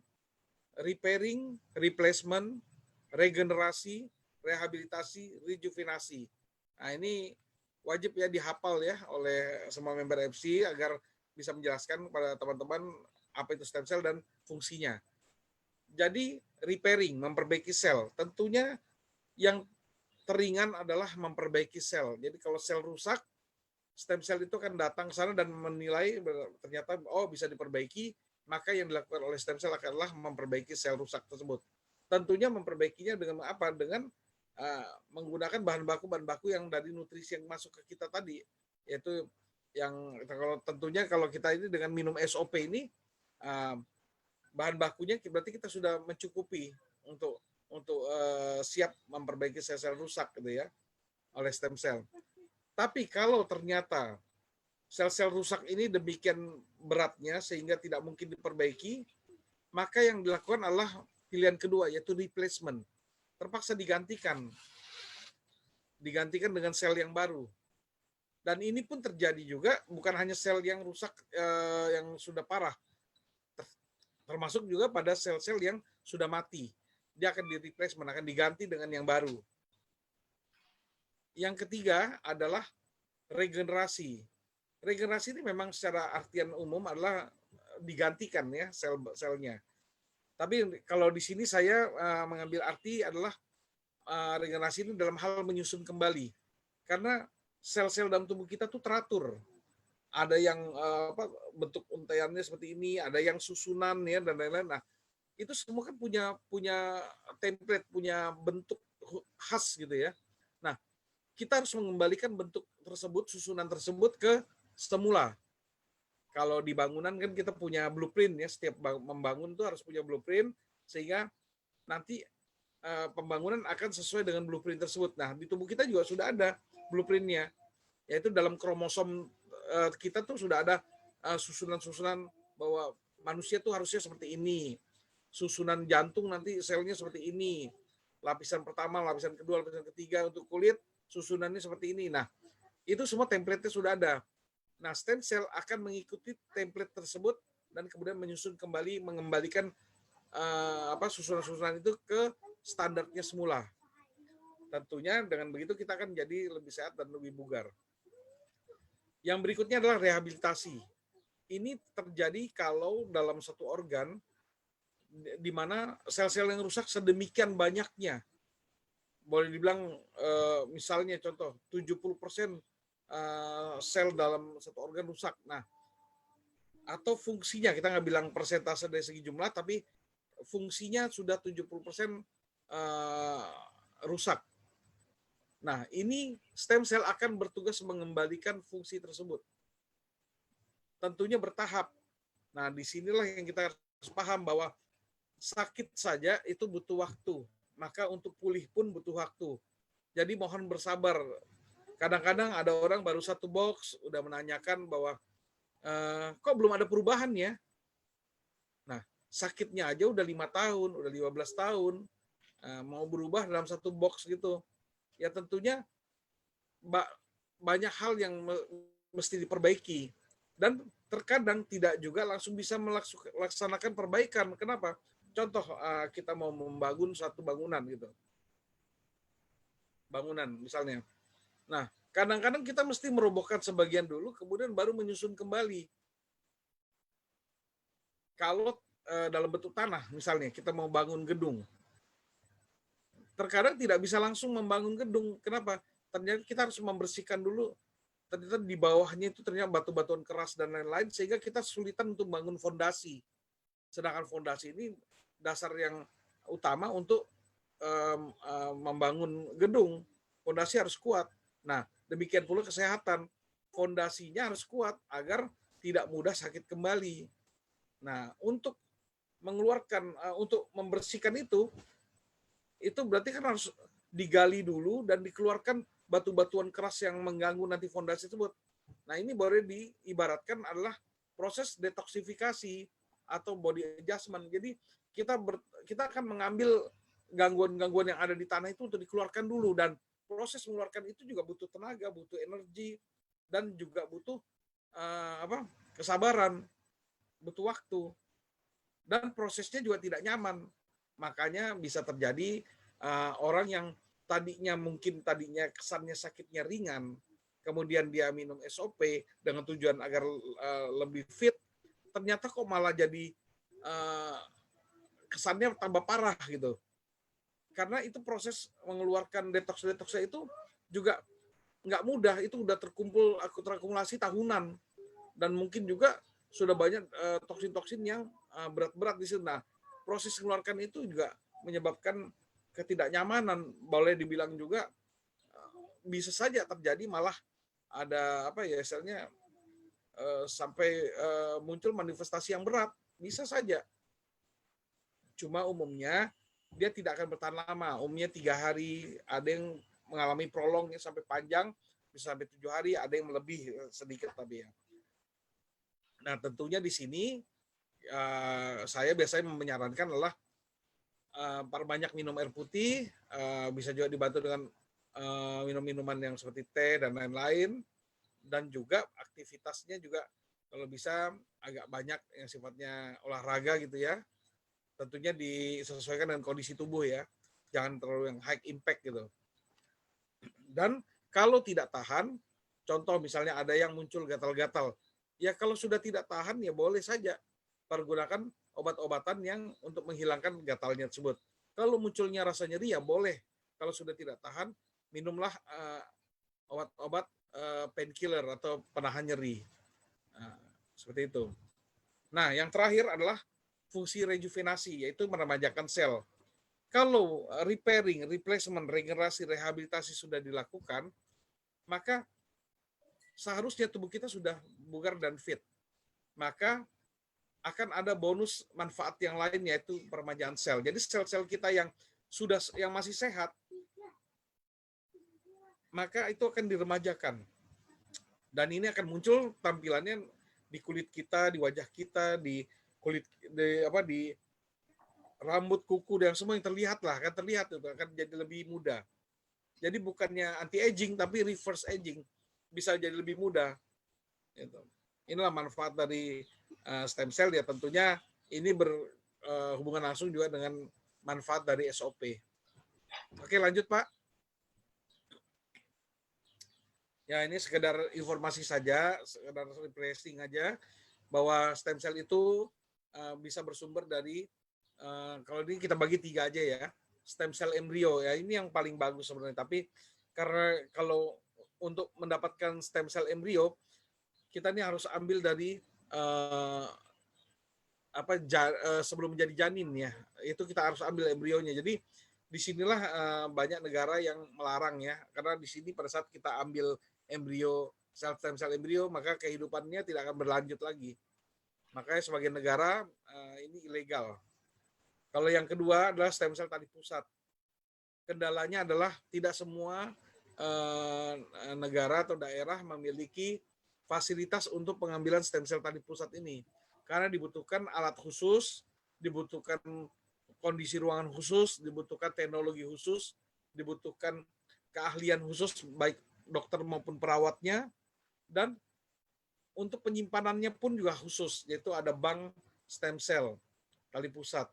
Repairing, replacement, regenerasi, rehabilitasi, rejuvenasi. Nah, ini wajib ya dihafal ya oleh semua member FC agar bisa menjelaskan kepada teman-teman apa itu stem cell dan fungsinya. Jadi repairing, memperbaiki sel. Tentunya yang teringan adalah memperbaiki sel. Jadi kalau sel rusak, stem cell itu akan datang ke sana dan menilai ternyata bisa diperbaiki, maka yang dilakukan oleh stem cell adalah memperbaiki sel rusak tersebut. Tentunya memperbaikinya dengan apa? Dengan menggunakan bahan baku yang dari nutrisi yang masuk ke kita tadi, yaitu yang kalau kita ini dengan minum SOP ini bahan bakunya berarti kita sudah mencukupi untuk siap memperbaiki sel-sel rusak gitu ya oleh stem cell. Tapi kalau ternyata sel-sel rusak ini demikian beratnya sehingga tidak mungkin diperbaiki, maka yang dilakukan adalah pilihan kedua yaitu replacement. Terpaksa digantikan dengan sel yang baru. Dan ini pun terjadi juga bukan hanya sel yang rusak yang sudah parah, termasuk juga pada sel-sel yang sudah mati. Dia akan di-replacement, akan diganti dengan yang baru. Yang ketiga adalah regenerasi. Regenerasi ini memang secara artian umum adalah digantikan ya sel-selnya. Tapi kalau di sini saya mengambil arti adalah regenerasi ini dalam hal menyusun kembali. Karena sel-sel dalam tubuh kita tuh teratur. Ada yang bentuk untaiannya seperti ini, ada yang susunan ya dan lain-lain. Nah, itu semua kan punya template, punya bentuk khas gitu ya. Nah, kita harus mengembalikan bentuk tersebut, susunan tersebut ke semula. Kalau di bangunan kan kita punya blueprint ya, setiap membangun tuh harus punya blueprint sehingga nanti pembangunan akan sesuai dengan blueprint tersebut. Nah, di tubuh kita juga sudah ada blueprintnya, yaitu dalam kromosom kita tuh sudah ada susunan-susunan bahwa manusia tuh harusnya seperti ini, susunan jantung nanti selnya seperti ini, lapisan pertama, lapisan kedua, lapisan ketiga untuk kulit susunannya seperti ini. Nah, itu semua template-nya sudah ada. Nah, stem cell akan mengikuti template tersebut dan kemudian menyusun kembali, mengembalikan susunan-susunan itu ke standarnya semula. Tentunya dengan begitu kita akan jadi lebih sehat dan lebih bugar. Yang berikutnya adalah rehabilitasi. Ini terjadi kalau dalam satu organ di mana sel-sel yang rusak sedemikian banyaknya. Boleh dibilang misalnya contoh 70% sel dalam satu organ rusak. Nah, atau fungsinya, kita nggak bilang persentase dari segi jumlah, tapi fungsinya sudah 70% rusak. Nah, ini stem cell akan bertugas mengembalikan fungsi tersebut. Tentunya bertahap. Nah, disinilah yang kita harus paham bahwa sakit saja itu butuh waktu. Maka untuk pulih pun butuh waktu. Jadi mohon bersabar. Kadang-kadang ada orang baru satu box, udah menanyakan bahwa kok belum ada perubahan ya? Nah, sakitnya aja udah 5 tahun, udah 15 tahun, mau berubah dalam satu box gitu. Ya tentunya banyak hal yang mesti diperbaiki. Dan terkadang tidak juga langsung bisa melaksanakan perbaikan. Kenapa? Contoh kita mau membangun suatu bangunan gitu. Bangunan misalnya. Nah, kadang-kadang kita mesti merobohkan sebagian dulu, kemudian baru menyusun kembali. Kalau dalam bentuk tanah, misalnya kita mau bangun gedung, terkadang tidak bisa langsung membangun gedung. Kenapa? Ternyata kita harus membersihkan dulu. Ternyata di bawahnya itu ternyata batu-batuan keras dan lain-lain, sehingga kita kesulitan untuk bangun fondasi. Sedangkan fondasi ini dasar yang utama untuk membangun gedung. Fondasi harus kuat. Nah, demikian pula kesehatan. Fondasinya harus kuat agar tidak mudah sakit kembali. Nah, untuk mengeluarkan, untuk membersihkan itu berarti kan harus digali dulu dan dikeluarkan batu-batuan keras yang mengganggu nanti fondasi tersebut. Nah, ini boleh diibaratkan adalah proses detoksifikasi atau body adjustment. Jadi kita akan mengambil gangguan-gangguan yang ada di tanah itu untuk dikeluarkan dulu, dan proses mengeluarkan itu juga butuh tenaga, butuh energi, dan juga butuh kesabaran, butuh waktu, dan prosesnya juga tidak nyaman. Makanya bisa terjadi orang yang tadinya kesannya sakitnya ringan, kemudian dia minum SOP dengan tujuan agar lebih fit, ternyata kok malah jadi kesannya tambah parah gitu. Karena itu proses mengeluarkan detox-detoxnya itu juga nggak mudah, itu udah terakumulasi tahunan, dan mungkin juga sudah banyak toksin-toksin yang berat-berat di situ. Nah, proses mengeluarkan itu juga menyebabkan ketidaknyamanan, boleh dibilang juga bisa saja terjadi malah ada istilahnya sampai muncul manifestasi yang berat, bisa saja. Cuma umumnya dia tidak akan bertahan lama, umumnya 3 hari, ada yang mengalami prolongnya sampai panjang, bisa sampai 7 hari, ada yang lebih sedikit tapi ya. Nah, tentunya di sini saya biasanya menyarankan adalah perbanyak minum air putih, bisa juga dibantu dengan minum-minuman yang seperti teh dan lain-lain, dan juga aktivitasnya juga kalau bisa agak banyak yang sifatnya olahraga gitu ya. Tentunya disesuaikan dengan kondisi tubuh ya, jangan terlalu yang high impact gitu. Dan kalau tidak tahan, contoh misalnya ada yang muncul gatal-gatal, ya kalau sudah tidak tahan ya boleh saja pergunakan obat-obatan yang untuk menghilangkan gatalnya tersebut. Kalau munculnya rasa nyeri ya boleh. Kalau sudah tidak tahan, minumlah obat-obat painkiller atau penahan nyeri. Nah, seperti itu. Nah, yang terakhir adalah fungsi rejuvenasi, yaitu meremajakan sel. Kalau repairing, replacement, regenerasi, rehabilitasi sudah dilakukan, maka seharusnya tubuh kita sudah bugar dan fit. Maka akan ada bonus manfaat yang lain, yaitu peremajaan sel. Jadi sel-sel kita yang masih sehat, maka itu akan diremajakan. Dan ini akan muncul tampilannya di kulit kita, di wajah kita, di kulit di rambut, kuku, dan semua yang terlihat lah, akan terlihat itu akan jadi lebih muda. Jadi bukannya anti aging tapi reverse aging, bisa jadi lebih muda. Gitu. Inilah manfaat dari stem cell ya, tentunya ini berhubungan langsung juga dengan manfaat dari SOP. Oke, lanjut Pak. Ya, ini sekedar informasi saja, sekedar refreshing aja bahwa stem cell itu bisa bersumber dari kalau ini kita bagi 3 aja ya. Stem cell embrio ya, ini yang paling bagus sebenarnya, tapi karena kalau untuk mendapatkan stem cell embrio kita ini harus ambil dari sebelum menjadi janin ya, itu kita harus ambil embrionya. Jadi disinilah banyak negara yang melarang ya, karena di sini pada saat kita ambil embrio, stem cell embrio, maka kehidupannya tidak akan berlanjut lagi. Makanya sebagian negara ini ilegal. Kalau yang kedua adalah stem cell tadi pusat. Kendalanya adalah tidak semua negara atau daerah memiliki fasilitas untuk pengambilan stem cell tadi pusat ini. Karena dibutuhkan alat khusus, dibutuhkan kondisi ruangan khusus, dibutuhkan teknologi khusus, dibutuhkan keahlian khusus baik dokter maupun perawatnya, dan untuk penyimpanannya pun juga khusus, yaitu ada bank stem cell Kali Pusat,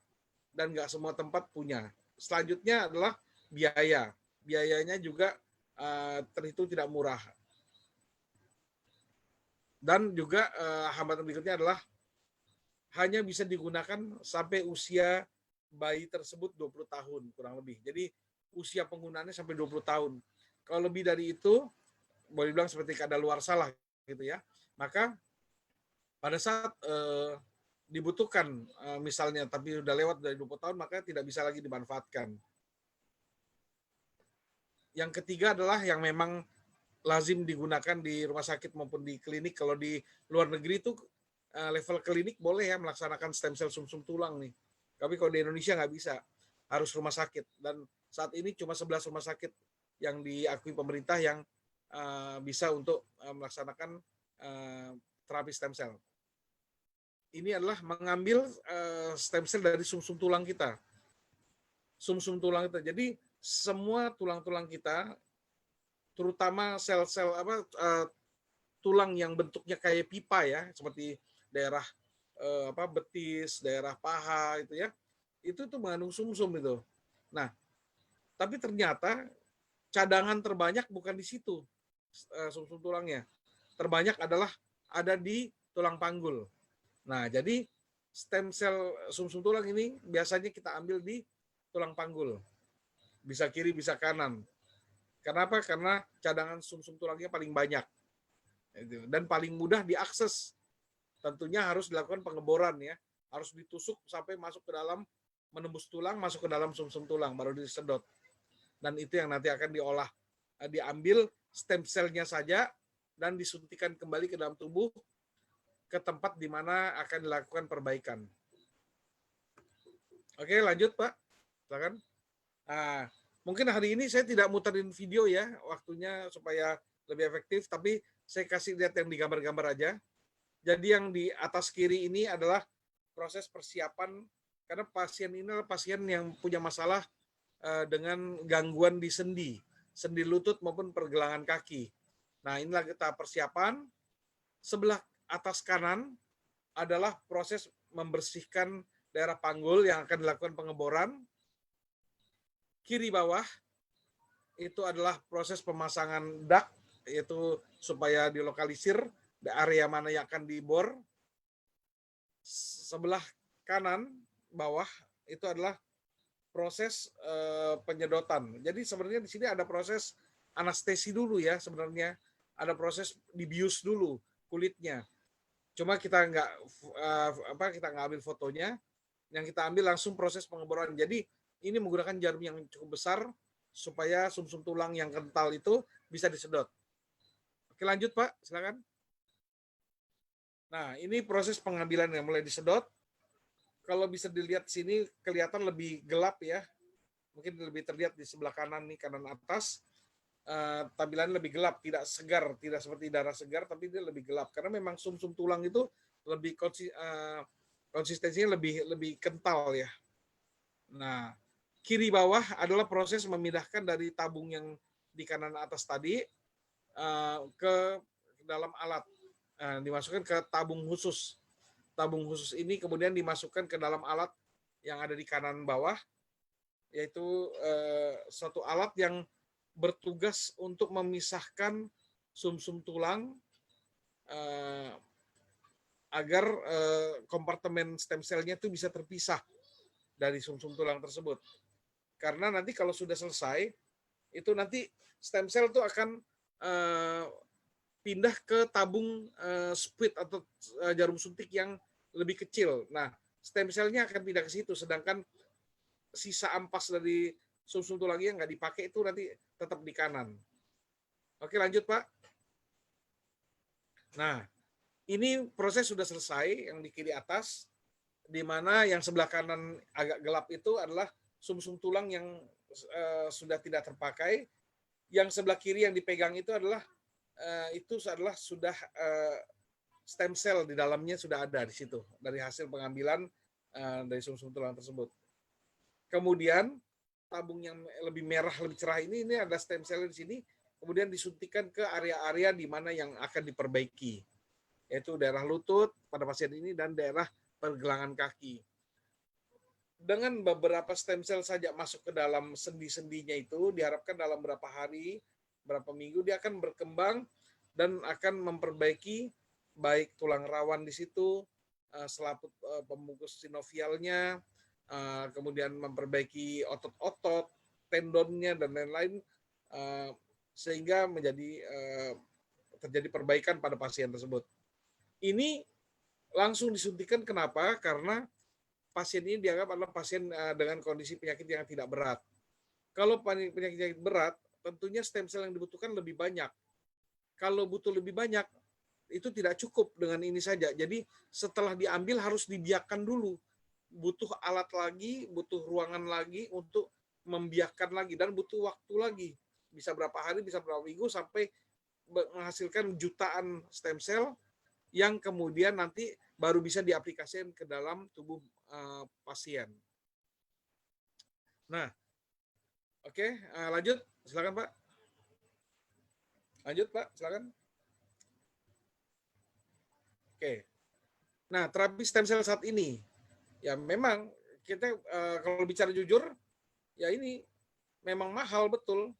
dan nggak semua tempat punya. Selanjutnya adalah biaya. Biayanya juga terhitung tidak murah. Dan juga hambatan berikutnya adalah hanya bisa digunakan sampai usia bayi tersebut 20 tahun kurang lebih. Jadi usia penggunaannya sampai 20 tahun. Kalau lebih dari itu, boleh bilang seperti kadaluarsa lah gitu ya. Maka pada saat dibutuhkan misalnya tapi sudah lewat dari 20 tahun, maka tidak bisa lagi dimanfaatkan. Yang ketiga adalah yang memang lazim digunakan di rumah sakit maupun di klinik. Kalau di luar negeri itu level klinik boleh ya melaksanakan stem cell sumsum tulang nih. Tapi kalau di Indonesia nggak bisa, harus rumah sakit. Dan saat ini cuma 11 rumah sakit yang diakui pemerintah yang bisa untuk melaksanakan terapi stem cell. Ini adalah mengambil stem cell dari sumsum tulang kita. Sumsum tulang kita. Jadi semua tulang-tulang kita, terutama sel-sel tulang yang bentuknya kayak pipa ya, seperti daerah betis, daerah paha itu ya, itu tuh mengandung sumsum itu. Nah, tapi ternyata cadangan terbanyak bukan di situ sumsum tulangnya. Terbanyak adalah ada di tulang panggul. Nah, jadi stem cell sumsum tulang ini biasanya kita ambil di tulang panggul. Bisa kiri, bisa kanan. Kenapa? Karena cadangan sumsum tulangnya paling banyak. Dan paling mudah diakses. Tentunya harus dilakukan pengeboran ya. Harus ditusuk sampai masuk ke dalam, menembus tulang, masuk ke dalam sumsum tulang, baru disedot. Dan itu yang nanti akan diolah. Diambil stem cell-nya saja dan disuntikan kembali ke dalam tubuh ke tempat di mana akan dilakukan perbaikan. Oke, lanjut Pak. Silakan. Nah, mungkin hari ini saya tidak muterin video ya, waktunya supaya lebih efektif, tapi saya kasih lihat yang di gambar-gambar aja. Jadi yang di atas kiri ini adalah proses persiapan, karena pasien ini adalah pasien yang punya masalah dengan gangguan di sendi lutut maupun pergelangan kaki. Nah, inilah kita persiapan. Sebelah atas kanan adalah proses membersihkan daerah panggul yang akan dilakukan pengeboran. Kiri bawah itu adalah proses pemasangan dak, yaitu supaya dilokalisir area mana yang akan dibor. Sebelah kanan bawah itu adalah proses penyedotan. Jadi sebenarnya di sini ada proses anestesi dulu ya, sebenarnya ada proses dibius dulu kulitnya. Cuma kita nggak ambil fotonya, yang kita ambil langsung proses pengeboran. Jadi ini menggunakan jarum yang cukup besar supaya sumsum tulang yang kental itu bisa disedot. Oke, lanjut Pak, silakan. Nah, ini proses pengambilan yang mulai disedot. Kalau bisa dilihat sini kelihatan lebih gelap ya. Mungkin lebih terlihat di sebelah kanan nih, kanan atas. Tampilan lebih gelap, tidak segar, tidak seperti darah segar, tapi dia lebih gelap karena memang sumsum tulang itu lebih konsistensinya lebih kental ya. Nah, kiri bawah adalah proses memindahkan dari tabung yang di kanan atas tadi ke dalam alat, dimasukkan ke tabung khusus. Tabung khusus ini kemudian dimasukkan ke dalam alat yang ada di kanan bawah, yaitu suatu alat yang bertugas untuk memisahkan sumsum tulang agar kompartemen stem cell-nya itu bisa terpisah dari sumsum tulang tersebut. Karena nanti kalau sudah selesai, itu nanti stem cell itu akan pindah ke tabung squid atau jarum suntik yang lebih kecil. Nah, stem cell-nya akan pindah ke situ, sedangkan sisa ampas dari sumsum tulangnya nggak dipakai itu nanti tetap di kanan. Oke, lanjut Pak. Nah, ini proses sudah selesai yang di kiri atas, di mana yang sebelah kanan agak gelap itu adalah sumsum tulang yang sudah tidak terpakai. Yang sebelah kiri yang dipegang itu adalah sudah stem cell di dalamnya sudah ada di situ dari hasil pengambilan dari sumsum tulang tersebut. Kemudian tabung yang lebih merah, lebih cerah ini ada stem cell di sini, kemudian disuntikan ke area-area di mana yang akan diperbaiki, yaitu daerah lutut pada pasien ini dan daerah pergelangan kaki. Dengan beberapa stem cell saja masuk ke dalam sendi-sendinya itu, diharapkan dalam beberapa hari, berapa minggu dia akan berkembang dan akan memperbaiki baik tulang rawan di situ, selaput pembungkus sinovialnya, kemudian memperbaiki otot-otot, tendonnya dan lain-lain, sehingga terjadi perbaikan pada pasien tersebut. Ini langsung disuntikan, kenapa? Karena pasien ini dianggap adalah pasien dengan kondisi penyakit yang tidak berat. Kalau penyakit berat, tentunya stem cell yang dibutuhkan lebih banyak. Kalau butuh lebih banyak, itu tidak cukup dengan ini saja. Jadi setelah diambil harus dibiarkan dulu. Butuh alat lagi, butuh ruangan lagi untuk membiarkan lagi, dan butuh waktu lagi. Bisa berapa hari, bisa berapa minggu, sampai menghasilkan jutaan stem cell yang kemudian nanti baru bisa diaplikasikan ke dalam tubuh pasien. Nah, oke, lanjut, silakan Pak. Lanjut Pak, silakan. Oke. Nah, terapi stem cell saat ini, ya memang kita kalau bicara jujur, ya ini memang mahal betul.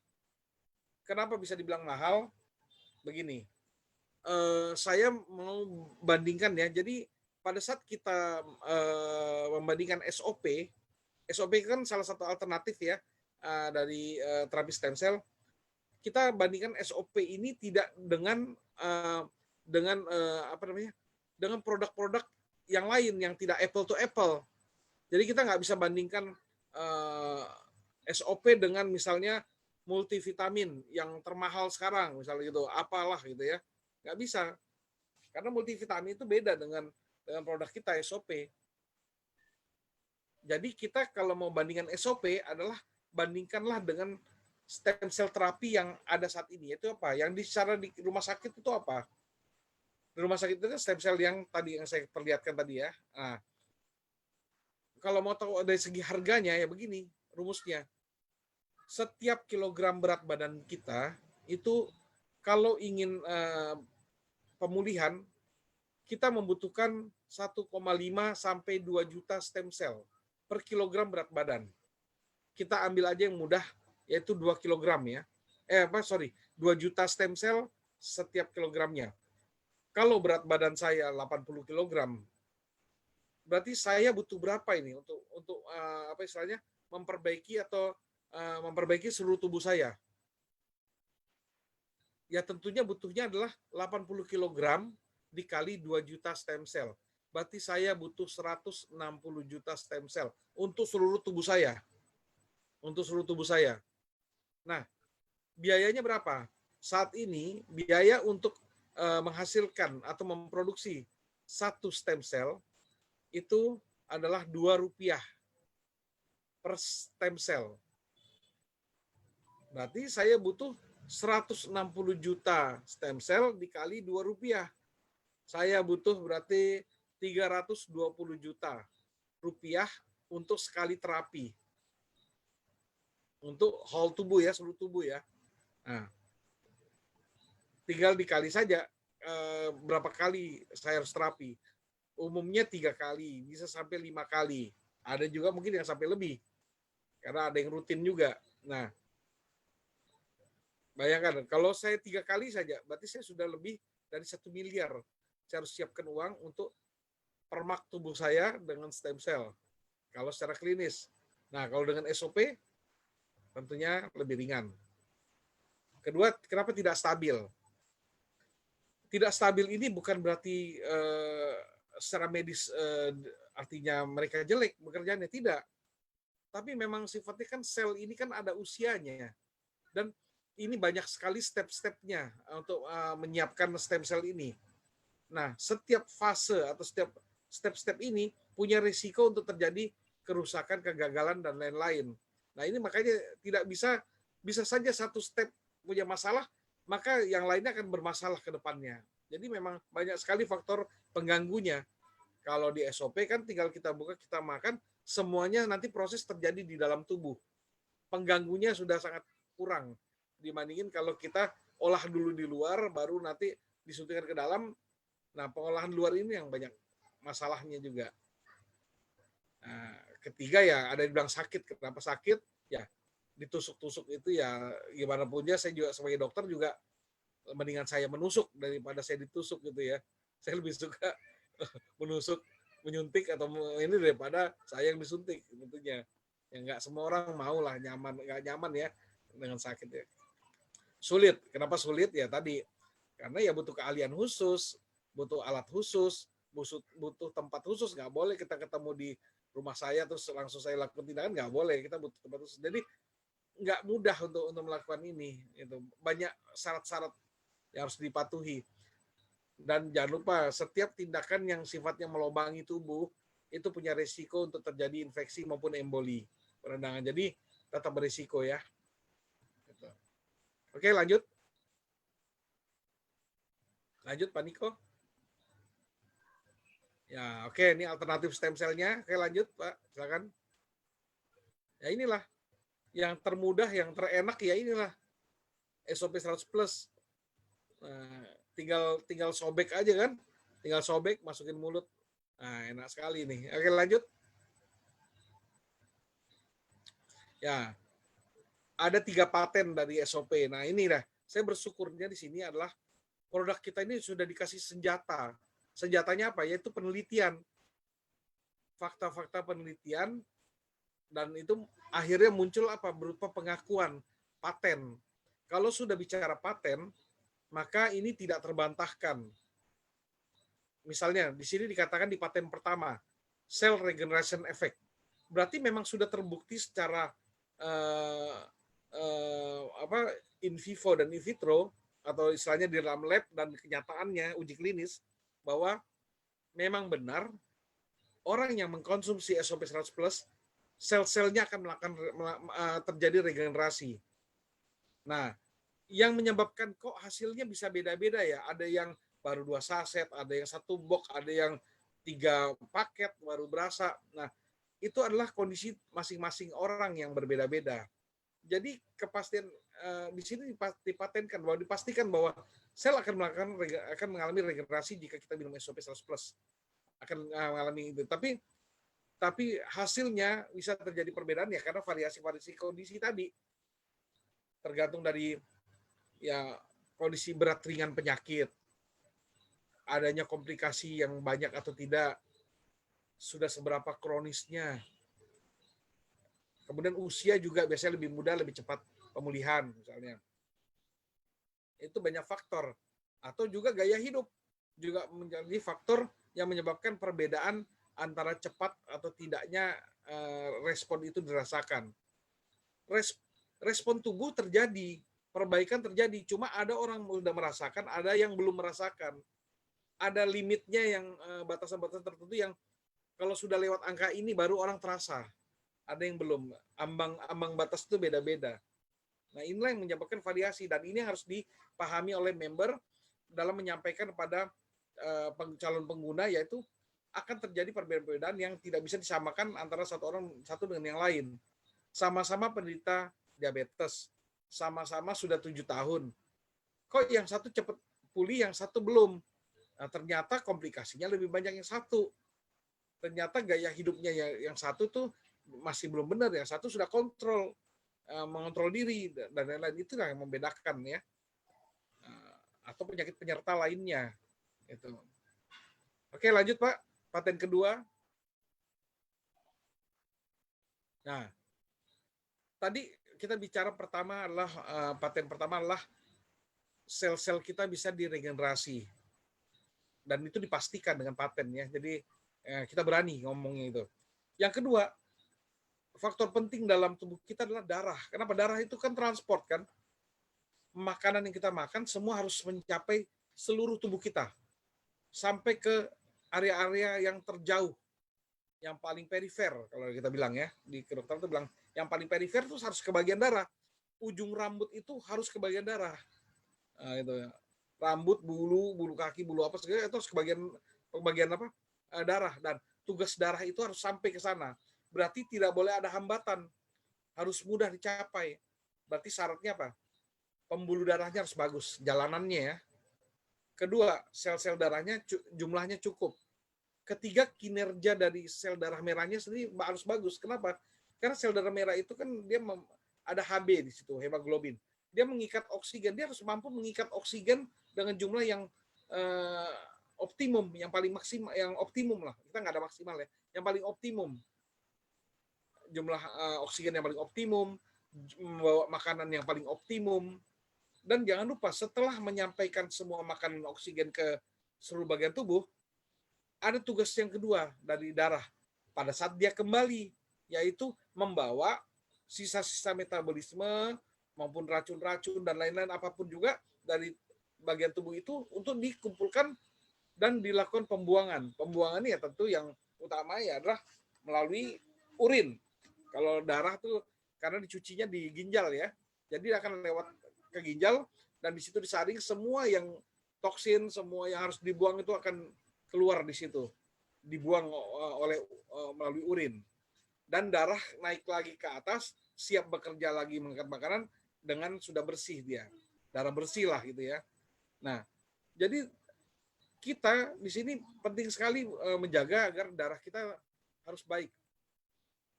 Kenapa bisa dibilang mahal? Begini, saya mau bandingkan ya. Jadi pada saat kita membandingkan SOP kan salah satu alternatif ya dari terapi stem cell. Kita bandingkan SOP ini tidak dengan dengan produk-produk yang lain yang tidak apple to apple. Jadi kita nggak bisa bandingkan SOP dengan misalnya multivitamin yang termahal sekarang, misalnya gitu, apalah gitu ya. Nggak bisa. Karena multivitamin itu beda dengan produk kita SOP. Jadi kita kalau mau bandingkan SOP adalah bandingkanlah dengan stem cell terapi yang ada saat ini. Itu apa? Yang secara di rumah sakit itu apa? Di rumah sakit itu stem cell yang tadi yang saya perlihatkan tadi ya. Nah, kalau mau tahu dari segi harganya ya begini rumusnya. Setiap kilogram berat badan kita itu kalau ingin pemulihan, kita membutuhkan 1,5 sampai 2 juta stem cell per kilogram berat badan. Kita ambil aja yang mudah, yaitu 2 kilogram ya. 2 juta stem cell setiap kilogramnya. Kalau berat badan saya 80 kilogram, berarti saya butuh berapa ini untuk memperbaiki atau memperbaiki seluruh tubuh saya? Ya tentunya butuhnya adalah 80 kg dikali 2 juta stem cell. Berarti saya butuh 160 juta stem cell untuk seluruh tubuh saya. Untuk seluruh tubuh saya. Nah, biayanya berapa? Saat ini biaya untuk menghasilkan atau memproduksi satu stem cell itu adalah Rp2 per stem cell. Berarti saya butuh 160 juta stem cell dikali Rp2. Saya butuh berarti 320 juta rupiah untuk sekali terapi. Untuk whole tubuh ya, seluruh tubuh ya. Nah, tinggal dikali saja berapa kali saya harus terapi. Umumnya 3 kali, bisa sampai 5 kali. Ada juga mungkin yang sampai lebih. Karena ada yang rutin juga. Nah, bayangkan, kalau saya 3 kali saja, berarti saya sudah lebih dari 1 miliar. Saya harus siapkan uang untuk permak tubuh saya dengan stem cell. Kalau secara klinis. Nah, kalau dengan SOP, tentunya lebih ringan. Kedua, kenapa tidak stabil? Tidak stabil ini bukan berarti secara medis artinya mereka jelek bekerjanya, tidak. Tapi memang sifatnya kan sel ini kan ada usianya. Dan ini banyak sekali step-stepnya untuk menyiapkan stem cell ini. Nah, setiap fase atau setiap step-step ini punya risiko untuk terjadi kerusakan, kegagalan, dan lain-lain. Nah, ini makanya tidak bisa saja satu step punya masalah, maka yang lainnya akan bermasalah ke depannya. Jadi memang banyak sekali faktor pengganggunya. Kalau di SOP kan tinggal kita buka, kita makan, semuanya nanti proses terjadi di dalam tubuh. Pengganggunya sudah sangat kurang dibandingin kalau kita olah dulu di luar, baru nanti disuntikan ke dalam. Nah, pengolahan luar ini yang banyak masalahnya juga. Nah, ketiga ya ada yang bilang sakit. Kenapa sakit? Ya ditusuk-tusuk itu ya gimana punnya, saya juga sebagai dokter juga mendingan saya menusuk daripada saya ditusuk gitu ya. Saya lebih suka menusuk, menyuntik atau ini daripada saya yang disuntik tentunya. Ya nggak semua orang mau lah nggak nyaman ya dengan sakit ya. Sulit. Kenapa sulit? Ya tadi karena ya butuh keahlian khusus, butuh alat khusus, butuh tempat khusus. Nggak boleh kita ketemu di rumah saya terus langsung saya lakukan tindakan, nggak boleh. Kita butuh tempat khusus. Jadi nggak mudah untuk melakukan ini. Itu banyak syarat-syarat yang harus dipatuhi. Dan jangan lupa setiap tindakan yang sifatnya melobangi tubuh itu punya resiko untuk terjadi infeksi maupun emboli perendangan. Jadi tetap berisiko ya. Oke, lanjut. Lanjut Pak Niko. Ya, oke, ini alternatif stem cell-nya. Oke, lanjut Pak, silakan. Ya inilah yang termudah, yang terenak ya inilah SOP 100 plus. Nah, tinggal sobek aja kan. Tinggal sobek, masukin mulut. Nah, enak sekali nih. Oke, lanjut. Ya, ada 3 paten dari SOP. Nah, ini lah. Saya bersyukurnya di sini adalah produk kita ini sudah dikasih senjata. Senjatanya apa? Yaitu penelitian. Fakta-fakta penelitian, dan itu akhirnya muncul apa? Berupa pengakuan paten. Kalau sudah bicara paten, maka ini tidak terbantahkan. Misalnya di sini dikatakan di paten pertama, cell regeneration effect. Berarti memang sudah terbukti secara in vivo dan in vitro atau istilahnya di dalam lab dan kenyataannya uji klinis bahwa memang benar orang yang mengkonsumsi SOP 100 plus sel-selnya akan terjadi regenerasi. Nah, yang menyebabkan kok hasilnya bisa beda-beda ya. Ada yang baru 2 saset, ada yang 1 box, ada yang 3 paket baru berasa. Nah, itu adalah kondisi masing-masing orang yang berbeda-beda. Jadi kepastian di sini dipatenkan bahwa dipastikan bahwa sel akan mengalami regenerasi jika kita minum SOP 100 plus, akan mengalami itu. Tapi hasilnya bisa terjadi perbedaan ya karena variasi kondisi tadi, tergantung dari ya kondisi berat ringan penyakit, adanya komplikasi yang banyak atau tidak, sudah seberapa kronisnya. Kemudian usia juga biasanya lebih mudah, lebih cepat pemulihan misalnya. Itu banyak faktor. Atau juga gaya hidup juga menjadi faktor yang menyebabkan perbedaan antara cepat atau tidaknya respon itu dirasakan. Respon tubuh terjadi, perbaikan terjadi, cuma ada orang sudah merasakan, ada yang belum merasakan. Ada limitnya yang batasan-batasan tertentu yang kalau sudah lewat angka ini baru orang terasa. Ada yang belum. Ambang batas itu beda-beda. Nah, inilah yang menyebabkan variasi dan ini harus dipahami oleh member dalam menyampaikan kepada calon pengguna, yaitu akan terjadi perbedaan yang tidak bisa disamakan antara satu dengan yang lain. Sama-sama penderita diabetes, sama-sama sudah 7 tahun. Kok yang satu cepat pulih, yang satu belum? Nah, ternyata komplikasinya lebih banyak yang satu. Ternyata gaya hidupnya yang satu tuh masih belum benar, yang satu sudah mengontrol diri dan lain-lain. Itulah yang membedakan ya. Atau penyakit penyerta lainnya. Itu. Oke, lanjut Pak. Paten kedua. Nah, tadi kita bicara pertama adalah paten pertama adalah sel-sel kita bisa diregenerasi. Dan itu dipastikan dengan paten ya. Jadi kita berani ngomongnya itu. Yang kedua, faktor penting dalam tubuh kita adalah darah. Kenapa? Darah itu kan transport kan. Makanan yang kita makan semua harus mencapai seluruh tubuh kita. Sampai ke area-area yang terjauh. Yang paling perifer kalau kita bilang ya. Di kedokteran itu bilang yang paling perifer itu harus ke bagian darah. Ujung rambut itu harus ke bagian darah. Nah, itu ya. Rambut, bulu kaki, bulu apa segala itu harus ke bagian apa? darah, dan tugas darah itu harus sampai ke sana. Berarti tidak boleh ada hambatan, harus mudah dicapai. Berarti syaratnya apa? Pembuluh darahnya harus bagus, jalanannya ya. Kedua, sel-sel darahnya jumlahnya cukup. Ketiga, kinerja dari sel darah merahnya sendiri harus bagus. Kenapa? Karena sel darah merah itu kan dia ada Hb di situ, hemoglobin. Dia mengikat oksigen, dia harus mampu mengikat oksigen dengan jumlah yang optimum, yang paling maksimal, yang optimum lah. Kita nggak ada maksimal ya, yang paling optimum. Jumlah oksigen yang paling optimum, membawa makanan yang paling optimum. Dan jangan lupa setelah menyampaikan semua makanan oksigen ke seluruh bagian tubuh, ada tugas yang kedua dari darah pada saat dia kembali, yaitu membawa sisa-sisa metabolisme maupun racun-racun dan lain-lain apapun juga dari bagian tubuh itu untuk dikumpulkan dan dilakukan pembuangan. Pembuangan ini ya tentu yang utama ya adalah melalui urin. Kalau darah tuh karena dicucinya di ginjal ya, jadi akan lewat ke ginjal dan di situ disaring semua yang toksin, semua yang harus dibuang itu akan keluar di situ, dibuang oleh melalui urin. Dan darah naik lagi ke atas, siap bekerja lagi mengangkat makanan dengan sudah bersih dia, darah bersih lah gitu ya. Nah, jadi kita di sini penting sekali menjaga agar darah kita harus baik.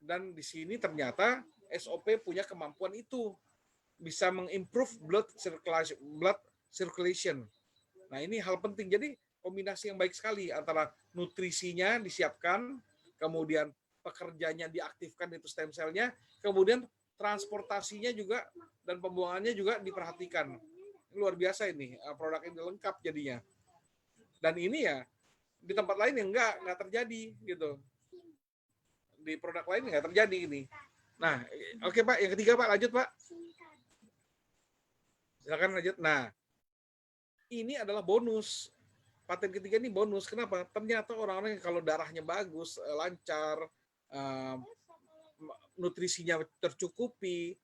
Dan di sini ternyata SOP punya kemampuan itu, bisa mengimprove blood circulation. Nah, ini hal penting. Jadi kombinasi yang baik sekali antara nutrisinya disiapkan, kemudian pekerjanya diaktifkan itu stem cell-nya, kemudian transportasinya juga dan pembuangannya juga diperhatikan. Luar biasa ini, produk ini lengkap jadinya. Dan ini ya di tempat lain yang nggak terjadi gitu. Di produk lain nggak terjadi ini. Nah, oke Pak, yang ketiga Pak, lanjut Pak. Silakan lanjut. Nah, ini adalah bonus. Paten ketiga ini bonus. Kenapa? Ternyata orang-orang yang kalau darahnya bagus, lancar, nutrisinya tercukupi,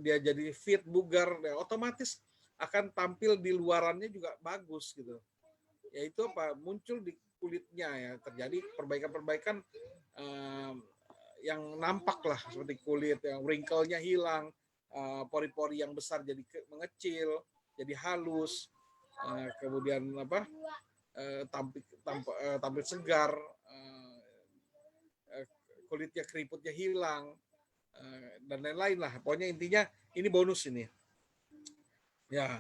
dia jadi fit, bugar, ya otomatis akan tampil di luarannya juga bagus gitu. Yaitu apa? Muncul di kulitnya ya, terjadi perbaikan-perbaikan yang nampak lah, seperti kulit yang wrinkle-nya hilang, pori-pori yang besar jadi mengecil, jadi halus, kemudian apa? Tampil segar, kulitnya keriputnya hilang, dan lain-lain lah. Pokoknya intinya ini bonus ini. Ya,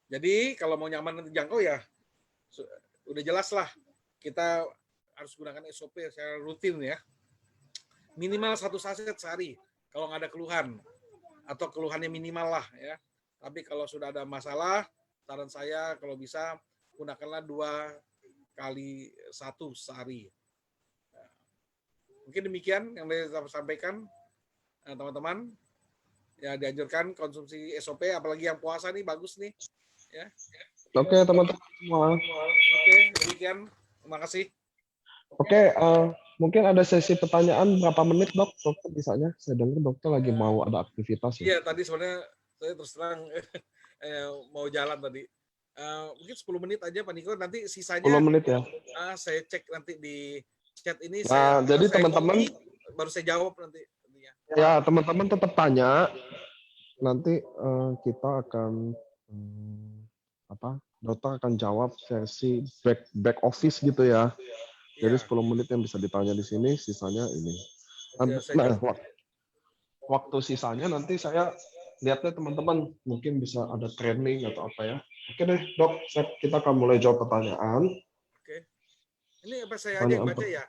jadi kalau mau nyaman nanti jangkau ya udah jelas lah, kita harus gunakan SOP secara rutin ya. Minimal 1 saset sehari kalau nggak ada keluhan, atau keluhannya minimal lah ya. Tapi kalau sudah ada masalah, saran saya kalau bisa gunakanlah 2 kali 1 sehari. Mungkin demikian yang saya sampaikan, teman-teman. Ya, dianjurkan konsumsi SOP, apalagi yang puasa nih bagus nih. Ya. Oke, teman-teman semua. Oke, demikian. Terima kasih. Oke, mungkin ada sesi pertanyaan berapa menit, Dok? Dokter bisanya? Saya dengar dokter lagi mau ada aktivitas ya. Iya, tadi sebenarnya saya terus terang mau jalan tadi. Mungkin 10 menit aja Pak Niko, nanti sisanya 10 menit ya. Saya cek nanti di chat ini. Nah, jadi teman-teman baru saya jawab nanti. Ya, teman-teman tetap tanya. Nanti kita akan dokter akan jawab versi back office gitu ya. Jadi 10 menit yang bisa ditanya di sini, sisanya ini. Nah, waktu sisanya nanti saya lihatnya teman-teman mungkin bisa ada training atau apa ya. Oke deh, Dok, kita akan mulai jawab pertanyaan. Oke. Ini apa saya aja yang baca ya?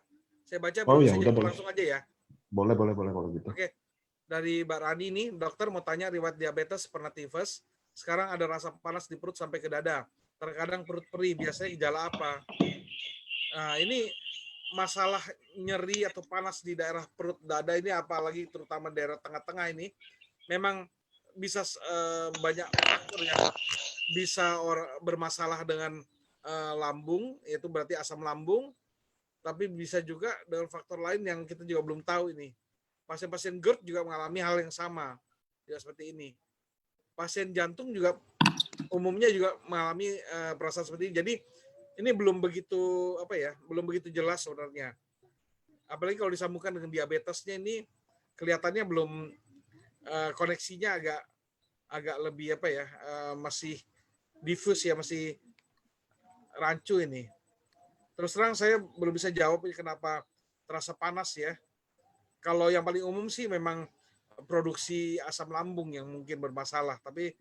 Saya baca ya, udah, langsung aja ya. Boleh kalau gitu. Oke. Dari Mbak Rani nih, dokter mau tanya riwayat diabetes pernah tifus, sekarang ada rasa panas di perut sampai ke dada. Terkadang perut perih, biasanya gejala apa? Nah, ini masalah nyeri atau panas di daerah perut dada ini, apalagi terutama daerah tengah-tengah ini, memang bisa banyak faktor ya. Bisa bermasalah dengan lambung, yaitu berarti asam lambung, tapi bisa juga dengan faktor lain yang kita juga belum tahu ini. Pasien-pasien GERD juga mengalami hal yang sama, ya seperti ini. Pasien jantung juga umumnya juga mengalami perasaan seperti ini. Jadi ini belum begitu belum begitu jelas sebenarnya. Apalagi kalau disambungkan dengan diabetesnya ini kelihatannya belum koneksinya agak lebih masih diffuse ya, masih rancu ini. Terus terang saya belum bisa jawab ini kenapa terasa panas ya. Kalau yang paling umum sih memang produksi asam lambung yang mungkin bermasalah. Tapi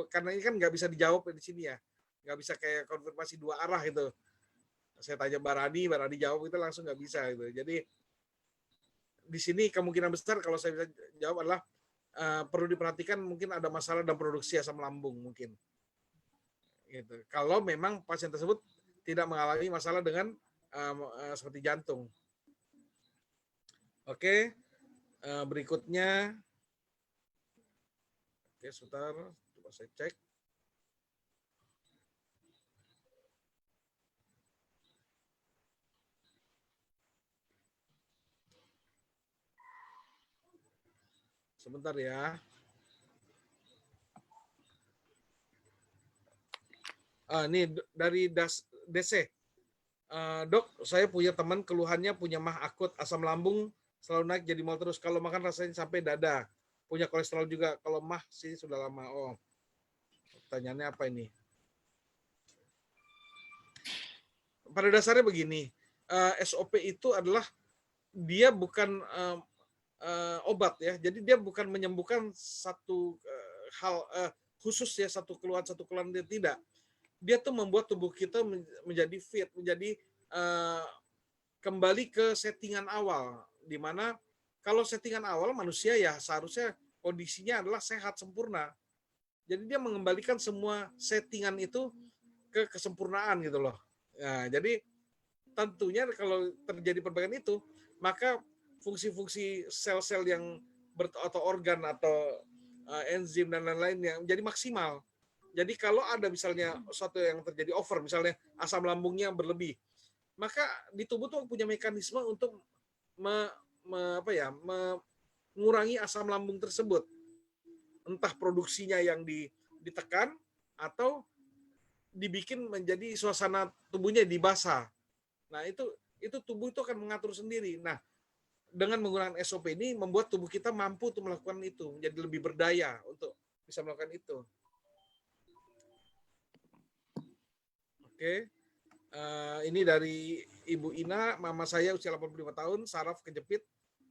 karena ini kan nggak bisa dijawab di sini ya, nggak bisa kayak konfirmasi dua arah gitu. Saya tanya Baradi jawab itu langsung nggak bisa gitu. Jadi di sini kemungkinan besar kalau saya bisa jawab adalah perlu diperhatikan mungkin ada masalah dalam produksi asam lambung mungkin. Gitu. Kalau memang pasien tersebut tidak mengalami masalah dengan seperti jantung. Oke, berikutnya. Oke, sebentar, coba saya cek. Sebentar ya. Ini dari DC. Dok, saya punya teman keluhannya punya mah akut, asam lambung selalu naik jadi mal terus. Kalau makan rasanya sampai dada. Punya kolesterol juga. Kalau mah sih sudah lama. Oh, pertanyaannya apa ini? Pada dasarnya begini, SOP itu adalah dia bukan obat ya. Jadi dia bukan menyembuhkan satu hal khusus ya, satu keluhan dia tidak. Dia tuh membuat tubuh kita menjadi fit, menjadi kembali ke settingan awal, di mana kalau settingan awal manusia ya seharusnya kondisinya adalah sehat sempurna. Jadi dia mengembalikan semua settingan itu ke kesempurnaan gitu loh. Nah, jadi tentunya kalau terjadi perbaikan itu, maka fungsi-fungsi sel-sel yang atau organ atau enzim dan lain-lain yang menjadi maksimal. Jadi kalau ada misalnya sesuatu yang terjadi over, misalnya asam lambungnya berlebih, maka di tubuh tuh punya mekanisme untuk mengurangi asam lambung tersebut. Entah produksinya yang ditekan atau dibikin menjadi suasana tubuhnya dibasah. Nah, itu tubuh itu akan mengatur sendiri. Nah, dengan menggunakan SOP ini membuat tubuh kita mampu untuk melakukan itu, menjadi lebih berdaya untuk bisa melakukan itu. Oke. Ini dari Ibu Ina, mama saya usia 85 tahun, saraf kejepit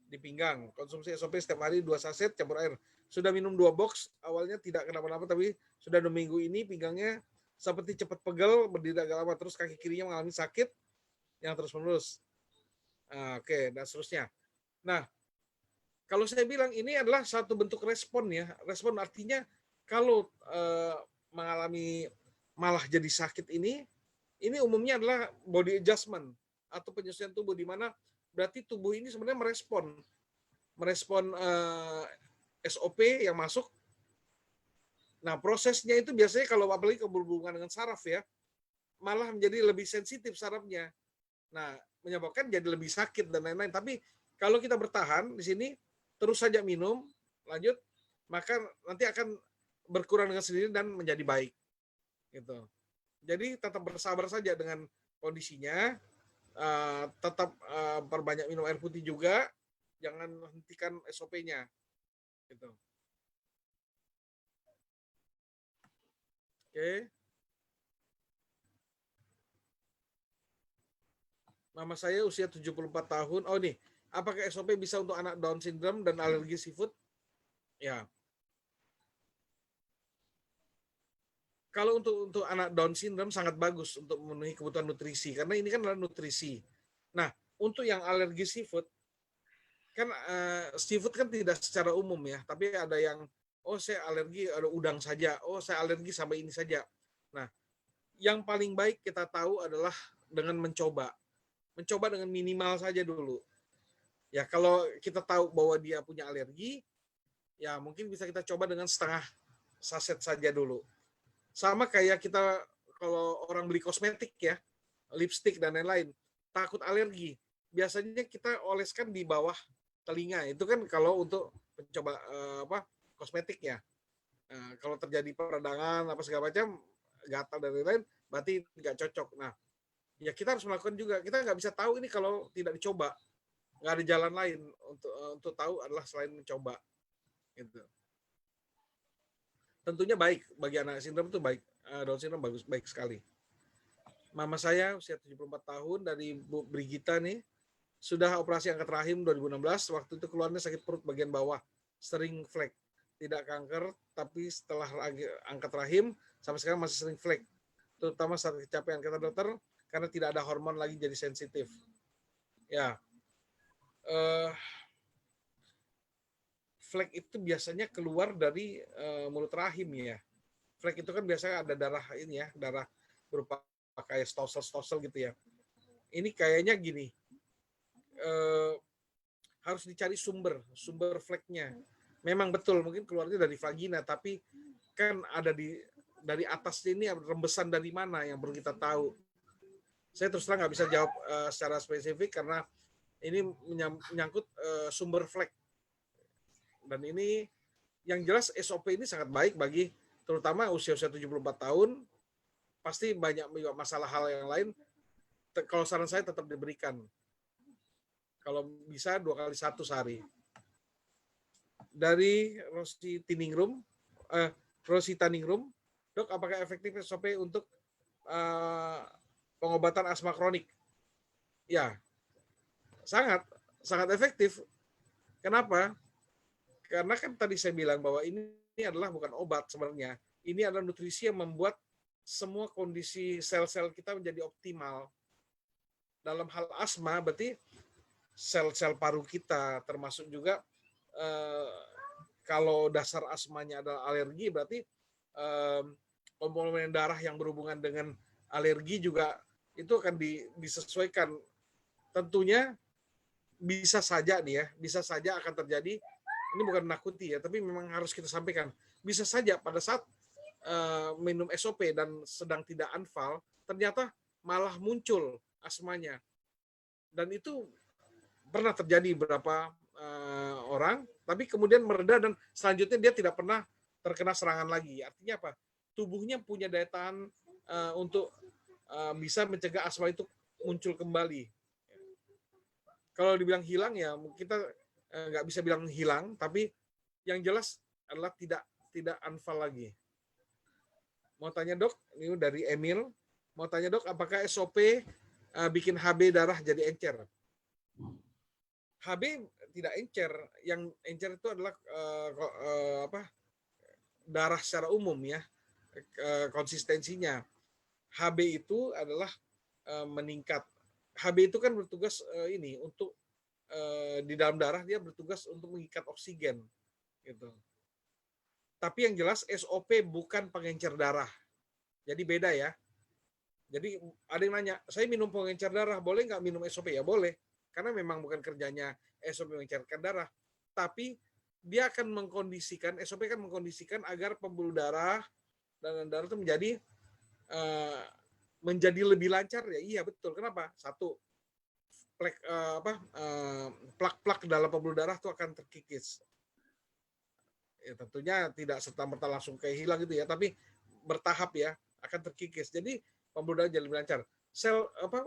di pinggang. Konsumsi SOP setiap hari 2 saset campur air. Sudah minum 2 box, awalnya tidak kenapa-napa, tapi sudah 2 minggu ini pinggangnya seperti cepat pegel, berdiri agak lama, terus kaki kirinya mengalami sakit yang terus-menerus. Oke, dan seterusnya. Nah, kalau saya bilang ini adalah satu bentuk respon ya. Respon artinya kalau mengalami malah jadi sakit ini umumnya adalah body adjustment atau penyesuaian tubuh, di mana berarti tubuh ini sebenarnya merespon SOP yang masuk. Nah, prosesnya itu biasanya kalau apalagi berhubungan dengan saraf ya, malah menjadi lebih sensitif sarafnya. Nah, menyebabkan jadi lebih sakit dan lain-lain. Tapi kalau kita bertahan di sini, terus saja minum, lanjut, maka nanti akan berkurang dengan sendiri dan menjadi baik. Gitu. Jadi tetap bersabar saja dengan kondisinya, tetap perbanyak minum air putih juga, jangan hentikan SOP-nya. Gitu. Oke. Mama saya usia 74 tahun. Oh nih, apakah SOP bisa untuk anak Down syndrome dan alergi seafood? Ya. Kalau untuk anak Down syndrome sangat bagus untuk memenuhi kebutuhan nutrisi, karena ini kan adalah nutrisi. Nah, untuk yang alergi seafood, kan seafood kan tidak secara umum ya, tapi ada yang saya alergi ada udang saja, saya alergi sama ini saja. Nah, yang paling baik kita tahu adalah dengan mencoba dengan minimal saja dulu. Ya, kalau kita tahu bahwa dia punya alergi, ya mungkin bisa kita coba dengan setengah saset saja dulu. Sama kayak kita kalau orang beli kosmetik ya, lipstik dan lain-lain, takut alergi. Biasanya kita oleskan di bawah telinga. Itu kan kalau untuk mencoba kosmetik ya. Kalau terjadi peradangan apa segala macam, gatal dan lain-lain, berarti nggak cocok. Nah, ya kita harus melakukan juga. Kita nggak bisa tahu ini kalau tidak dicoba. Nggak ada jalan lain untuk tahu adalah selain mencoba. Gitu. Tentunya baik bagi anak sindrom itu baik. Down syndrome baik sekali. Mama saya usia 74 tahun dari Bu Brigita nih sudah operasi angkat rahim 2016. Waktu itu keluarnya sakit perut bagian bawah, sering flek. Tidak kanker, tapi setelah angkat rahim sampai sekarang masih sering flek. Terutama saat kecapean, kata dokter, karena tidak ada hormon lagi jadi sensitif. Ya, flek itu biasanya keluar dari mulut rahim ya. Flek itu kan biasanya ada darah ini ya, darah berupa kayak stosel gitu ya. Ini kayaknya gini, harus dicari sumber fleknya. Memang betul mungkin keluarnya dari vagina, tapi kan ada dari atas ini rembesan dari mana yang perlu kita tahu. Saya terus terang nggak bisa jawab secara spesifik karena ini menyangkut sumber flek. Dan ini yang jelas SOP ini sangat baik bagi terutama usia-usia 74 tahun, pasti banyak masalah hal yang lain. Kalau saran saya tetap diberikan. Kalau bisa 2 kali 1 sehari. Dari Rosi Taningrum, Dok, apakah efektif SOP untuk pengobatan asma kronik? Ya, sangat efektif. Kenapa? Karena kan tadi saya bilang bahwa ini adalah bukan obat sebenarnya. Ini adalah nutrisi yang membuat semua kondisi sel-sel kita menjadi optimal. Dalam hal asma berarti sel-sel paru kita, termasuk juga kalau dasar asmanya adalah alergi, berarti komponen darah yang berhubungan dengan alergi juga itu akan disesuaikan. Tentunya bisa saja nih ya, bisa saja akan terjadi, ini bukan menakuti ya, tapi memang harus kita sampaikan. Bisa saja pada saat minum SOP dan sedang tidak anfal, ternyata malah muncul asmanya. Dan itu pernah terjadi beberapa orang, tapi kemudian mereda dan selanjutnya dia tidak pernah terkena serangan lagi. Artinya apa? Tubuhnya punya daya tahan untuk bisa mencegah asma itu muncul kembali. Kalau dibilang hilang ya kita nggak bisa bilang hilang, tapi yang jelas adalah tidak anfal lagi. Mau tanya Dok, ini dari Emil, mau tanya Dok, apakah SOP bikin HB darah jadi encer? HB tidak encer, yang encer itu adalah darah secara umum ya, konsistensinya. HB itu adalah meningkat. HB itu kan bertugas ini untuk di dalam darah dia bertugas untuk mengikat oksigen gitu. Tapi yang jelas SOP bukan pengencer darah. Jadi beda ya. Jadi ada yang nanya, saya minum pengencer darah, boleh nggak minum SOP? Ya boleh, karena memang bukan kerjanya SOP mengencerkan darah. Tapi dia akan mengkondisikan, SOP kan mengkondisikan agar pembuluh darah dan darah itu menjadi lebih lancar ya. Iya betul. Kenapa? Satu, plak-plak dalam pembuluh darah itu akan terkikis. Ya, tentunya tidak serta-merta langsung kayak hilang gitu ya, tapi bertahap ya akan terkikis. Jadi pembuluh darah jadi lebih lancar.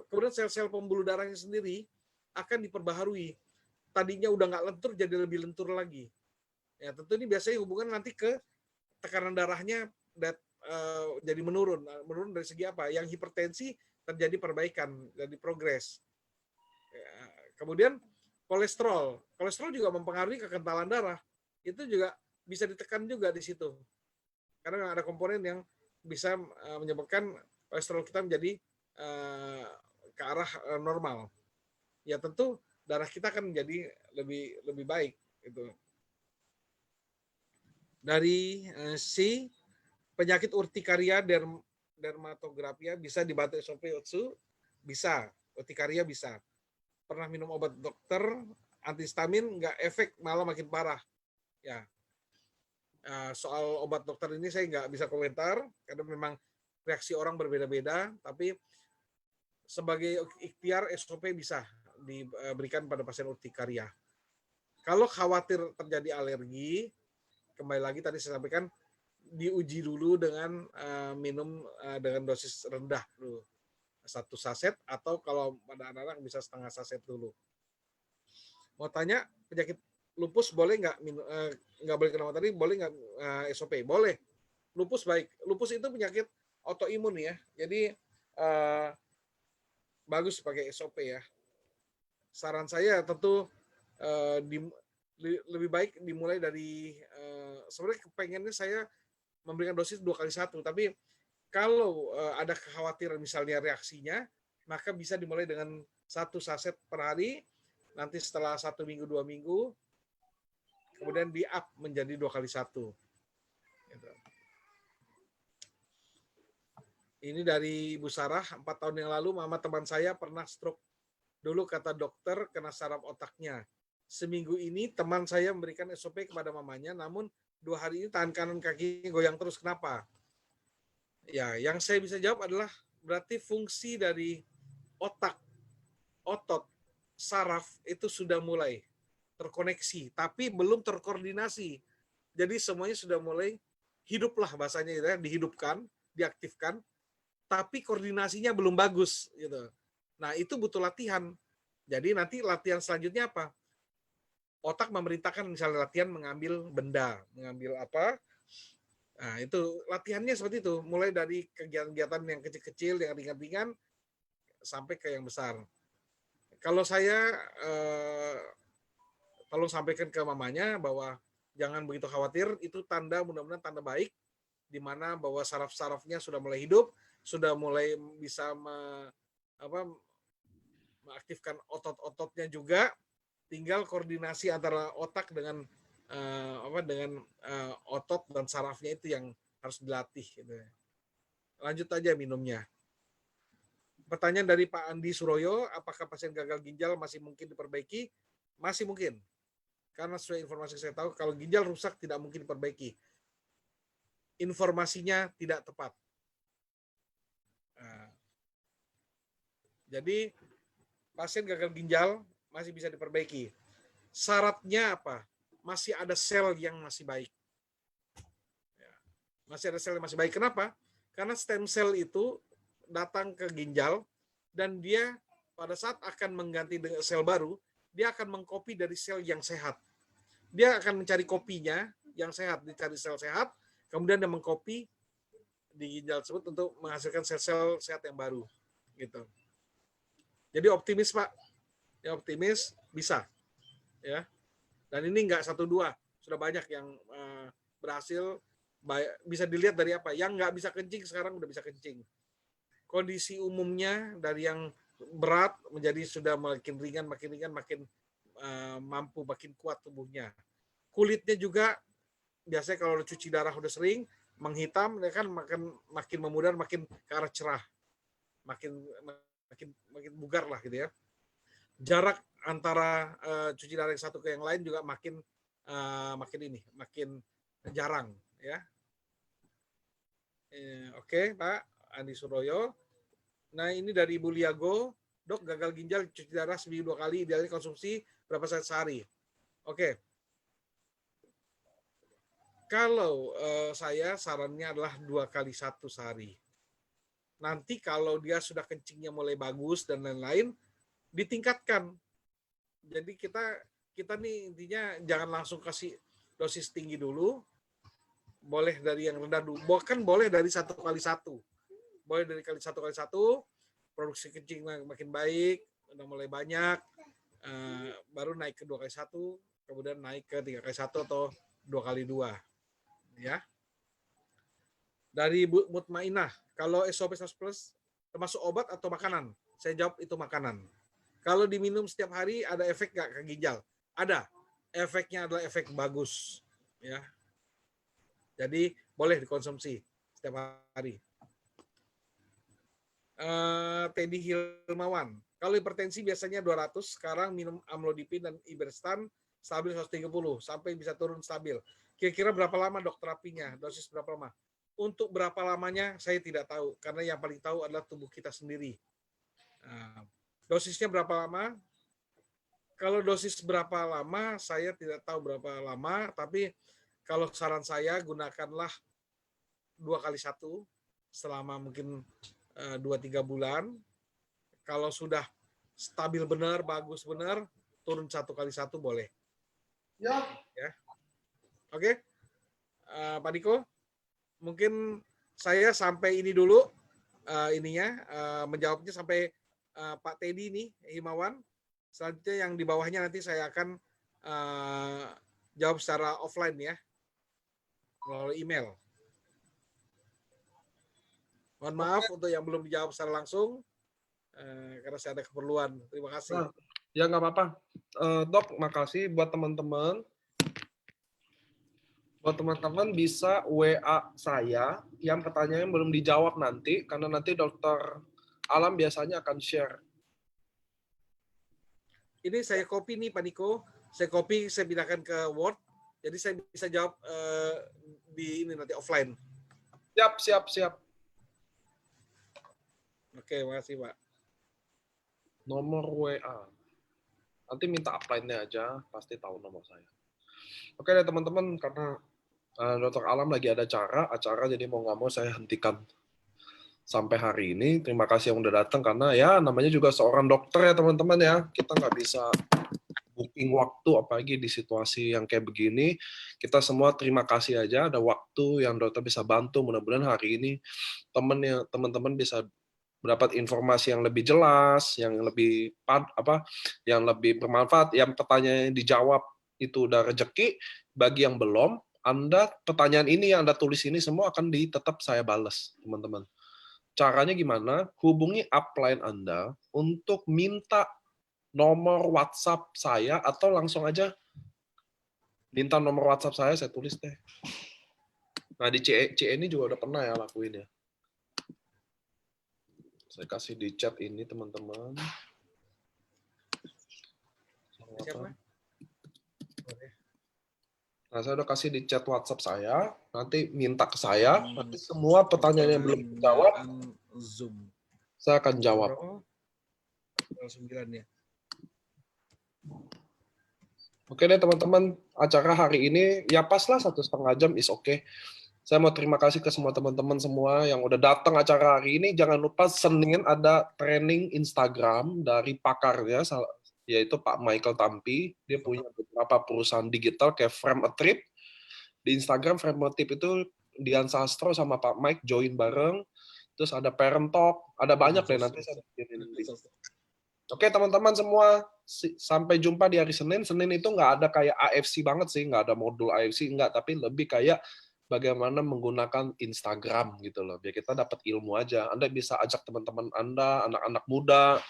Kemudian sel-sel pembuluh darahnya sendiri akan diperbaharui. Tadinya udah nggak lentur jadi lebih lentur lagi. Ya tentu ini biasanya hubungan nanti ke tekanan darahnya jadi menurun dari segi apa? Yang hipertensi terjadi perbaikan, jadi progres. Ya, kemudian kolesterol juga mempengaruhi kekentalan darah. Itu juga bisa ditekan juga di situ. Karena ada komponen yang bisa menyebabkan kolesterol kita menjadi ke arah normal. Ya tentu darah kita akan menjadi lebih baik gitu. Dari C, penyakit urtikaria dermatografia bisa dibantu SOP Otsu? Bisa, urtikaria bisa. Pernah minum obat dokter antihistamin nggak efek, malah makin parah. Ya, soal obat dokter ini saya nggak bisa komentar karena memang reaksi orang berbeda-beda. Tapi sebagai ikhtiar SOP bisa diberikan pada pasien urtikaria. Kalau khawatir terjadi alergi, kembali lagi tadi saya sampaikan diuji dulu dengan minum dengan dosis rendah dulu. 1 saset, atau kalau pada anak-anak bisa setengah saset dulu. Mau tanya, penyakit lupus boleh nggak nggak boleh kena matahari, boleh nggak SOP? Boleh. Lupus baik. Lupus itu penyakit autoimun ya. Jadi bagus pakai SOP ya. Saran saya tentu lebih baik dimulai dari sebenarnya kepengennya saya memberikan dosis 2x1, tapi kalau ada kekhawatiran misalnya reaksinya, maka bisa dimulai dengan 1 saset per hari. Nanti setelah 1 minggu 2 minggu, kemudian di up menjadi 2x1. Gitu. Ini dari Ibu Sarah, 4 tahun yang lalu mama teman saya pernah stroke. Dulu kata dokter kena saraf otaknya. Seminggu ini teman saya memberikan SOP kepada mamanya, namun 2 hari ini tangan kanan kakinya goyang terus. Kenapa? Ya, yang saya bisa jawab adalah berarti fungsi dari otak, otot, saraf itu sudah mulai terkoneksi, tapi belum terkoordinasi. Jadi semuanya sudah mulai hiduplah bahasanya ya, dihidupkan, diaktifkan, tapi koordinasinya belum bagus gitu. Nah, itu butuh latihan. Jadi nanti latihan selanjutnya apa? Otak memerintahkan misalnya latihan mengambil benda, mengambil apa? Nah, itu latihannya seperti itu, mulai dari kegiatan-kegiatan yang kecil-kecil, yang ringan-ringan sampai ke yang besar. Kalau saya tolong sampaikan ke mamanya bahwa jangan begitu khawatir, itu tanda mudah-mudahan tanda baik di mana bahwa saraf-sarafnya sudah mulai hidup, sudah mulai bisa mengaktifkan otot-ototnya juga, tinggal koordinasi antara otak dengan otot dan sarafnya itu yang harus dilatih gitu. Lanjut aja minumnya. Pertanyaan dari Pak Andi Suroyo, apakah pasien gagal ginjal masih mungkin diperbaiki? Masih mungkin. Karena sesuai informasi saya tahu, kalau ginjal rusak tidak mungkin diperbaiki. Informasinya tidak tepat. Nah, jadi pasien gagal ginjal masih bisa diperbaiki. Syaratnya apa? Masih ada sel yang masih baik. Masih ada sel yang masih baik. Kenapa? Karena stem cell itu datang ke ginjal dan dia pada saat akan mengganti dengan sel baru, dia akan mengcopy dari sel yang sehat. Dia akan mencari kopinya yang sehat, dicari sel sehat, kemudian dia mengcopy di ginjal tersebut untuk menghasilkan sel-sel sehat yang baru. Gitu. Jadi optimis Pak, ya optimis bisa, ya. Dan ini nggak 1-2, sudah banyak yang berhasil. Bisa dilihat dari apa? Yang nggak bisa kencing sekarang udah bisa kencing. Kondisi umumnya dari yang berat menjadi sudah makin ringan, makin mampu, makin kuat tubuhnya. Kulitnya juga biasanya kalau cuci darah udah sering menghitam, ya kan makin memudar, makin ke arah cerah, makin bugar lah gitu ya. Jarak antara cuci darah yang satu ke yang lain juga makin jarang ya. Oke, Pak Andi Suroyo. Nah, ini dari Ibu Liago, Dok, gagal ginjal cuci darah seminggu 2 kali, idealnya konsumsi berapa saat sehari? Oke. Kalau saya sarannya adalah 2x1 sehari. Nanti kalau dia sudah kencingnya mulai bagus dan lain-lain, ditingkatkan. Jadi kita nih intinya jangan langsung kasih dosis tinggi dulu, boleh dari yang rendah dulu, bahkan boleh dari 1x1, boleh dari 1x1, produksi kencing makin baik, udah mulai banyak, baru naik ke 2x1, kemudian naik ke 3x1 atau 2x2, ya. Dari Bu Mutmainah, kalau SOP 100 plus termasuk obat atau makanan? Saya jawab itu makanan. Kalau diminum setiap hari ada efek nggak ke ginjal? Ada. Efeknya adalah efek bagus, ya. Jadi boleh dikonsumsi setiap hari. Teddy Hilmawan, kalau hipertensi biasanya 200, sekarang minum amlodipin dan iberstan stabil 130 sampai bisa turun stabil. Kira-kira berapa lama dok terapinya? Dosis berapa lama? Untuk berapa lamanya saya tidak tahu, karena yang paling tahu adalah tubuh kita sendiri. Dosisnya berapa lama? Kalau dosis berapa lama saya tidak tahu berapa lama, tapi kalau saran saya gunakanlah 2x1 selama mungkin 2-3 bulan, Kalau sudah stabil benar, bagus benar, turun 1x1 boleh. Ya. Ya. Oke, Pak Niko, mungkin saya sampai ini dulu menjawabnya sampai Pak Teddy nih, Himawan. Selanjutnya yang di bawahnya nanti saya akan jawab secara offline ya, melalui email. Mohon maaf untuk yang belum dijawab secara langsung, karena saya ada keperluan. Terima kasih. Nah, ya nggak apa-apa. Dok, makasih buat teman-teman. Buat teman-teman bisa WA saya yang pertanyaannya belum dijawab nanti, karena nanti dokter Alam biasanya akan share. Ini saya copy nih Pak Niko, saya copy, saya pindahkan ke Word, jadi saya bisa jawab di ini nanti offline. Siap. Oke, makasih Pak. Nomor WA. Nanti minta upline-nya aja, pasti tahu nomor saya. Oke deh teman-teman, karena Dokter Alam lagi ada acara, jadi mau nggak mau saya hentikan sampai hari ini. Terima kasih yang udah datang, karena ya namanya juga seorang dokter ya teman-teman ya. Kita nggak bisa booking waktu, apalagi di situasi yang kayak begini. Kita semua terima kasih aja ada waktu yang dokter bisa bantu. Mudah-mudahan hari ini teman-teman bisa mendapat informasi yang lebih jelas, yang lebih bermanfaat, yang pertanyaan yang dijawab itu udah rezeki. Bagi yang belum, pertanyaan ini yang Anda tulis ini semua akan tetap saya balas, teman-teman. Caranya gimana? Hubungi upline Anda untuk minta nomor WhatsApp saya, atau langsung aja minta nomor WhatsApp saya tulis deh. Nah, di CE ini juga udah pernah ya lakuin ya. Saya kasih di chat ini, teman-teman. Siapa? Nah, saya udah kasih di chat WhatsApp saya. Nanti minta ke saya. Nanti semua pertanyaan yang belum dijawab, Zoom. Saya akan jawab. 9 ya. Oke deh teman-teman, acara hari ini ya pas lah 1,5 jam is oke. Saya mau terima kasih ke semua teman-teman semua yang udah datang acara hari ini. Jangan lupa Senin ada training Instagram dari pakarnya, yaitu Pak Michael Tampi. Dia punya beberapa perusahaan digital kayak Frame a Trip. Di Instagram Frame a Trip itu Dian Sastro sama Pak Mike join bareng. Terus ada Parent Talk, ada banyak deh nanti saya bikinin. Oke teman-teman semua, sampai jumpa di hari Senin. Senin itu nggak ada kayak AFC banget sih, nggak ada modul AFC, nggak, tapi lebih kayak bagaimana menggunakan Instagram gitu loh, biar kita dapat ilmu aja. Anda bisa ajak teman-teman Anda, anak-anak muda,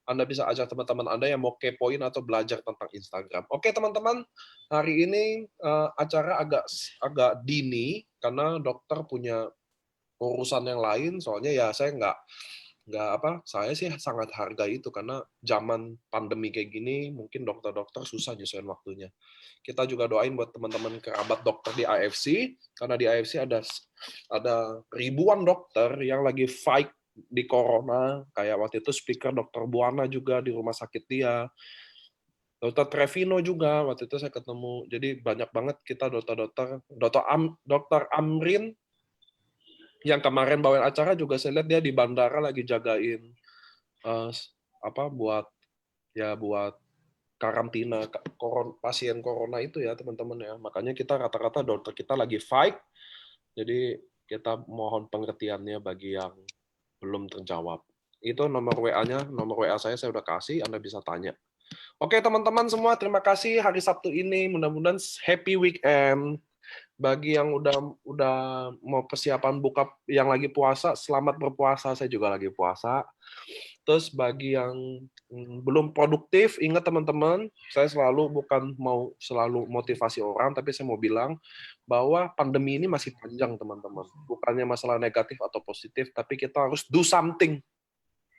Anda bisa ajak teman-teman Anda yang mau kepoin atau belajar tentang Instagram. Oke teman-teman, hari ini acara agak dini, karena dokter punya urusan yang lain, soalnya ya saya saya sih sangat hargai itu, karena zaman pandemi kayak gini mungkin dokter-dokter susah nyesuaiin waktunya. Kita juga doain buat teman-teman kerabat dokter di AFC, karena di AFC ada ribuan dokter yang lagi fight di corona, kayak waktu itu speaker Dokter Buana juga di rumah sakit dia, Dokter Trevino juga waktu itu saya ketemu. Jadi banyak banget kita Dokter Amrin yang kemarin bawain acara juga saya lihat dia di bandara lagi jagain buat karantina pasien corona itu ya teman-teman ya. Makanya kita rata-rata dokter kita lagi fight. Jadi kita mohon pengertiannya bagi yang belum terjawab. Itu nomor WA-nya, nomor WA saya udah kasih, Anda bisa tanya. Oke teman-teman semua, terima kasih hari Sabtu ini. Mudah-mudahan happy weekend. Bagi yang udah mau persiapan buka, yang lagi puasa, selamat berpuasa. Saya juga lagi puasa. Terus bagi yang belum produktif, ingat teman-teman, saya bukan mau selalu motivasi orang, tapi saya mau bilang bahwa pandemi ini masih panjang teman-teman. Bukannya masalah negatif atau positif, tapi kita harus do something.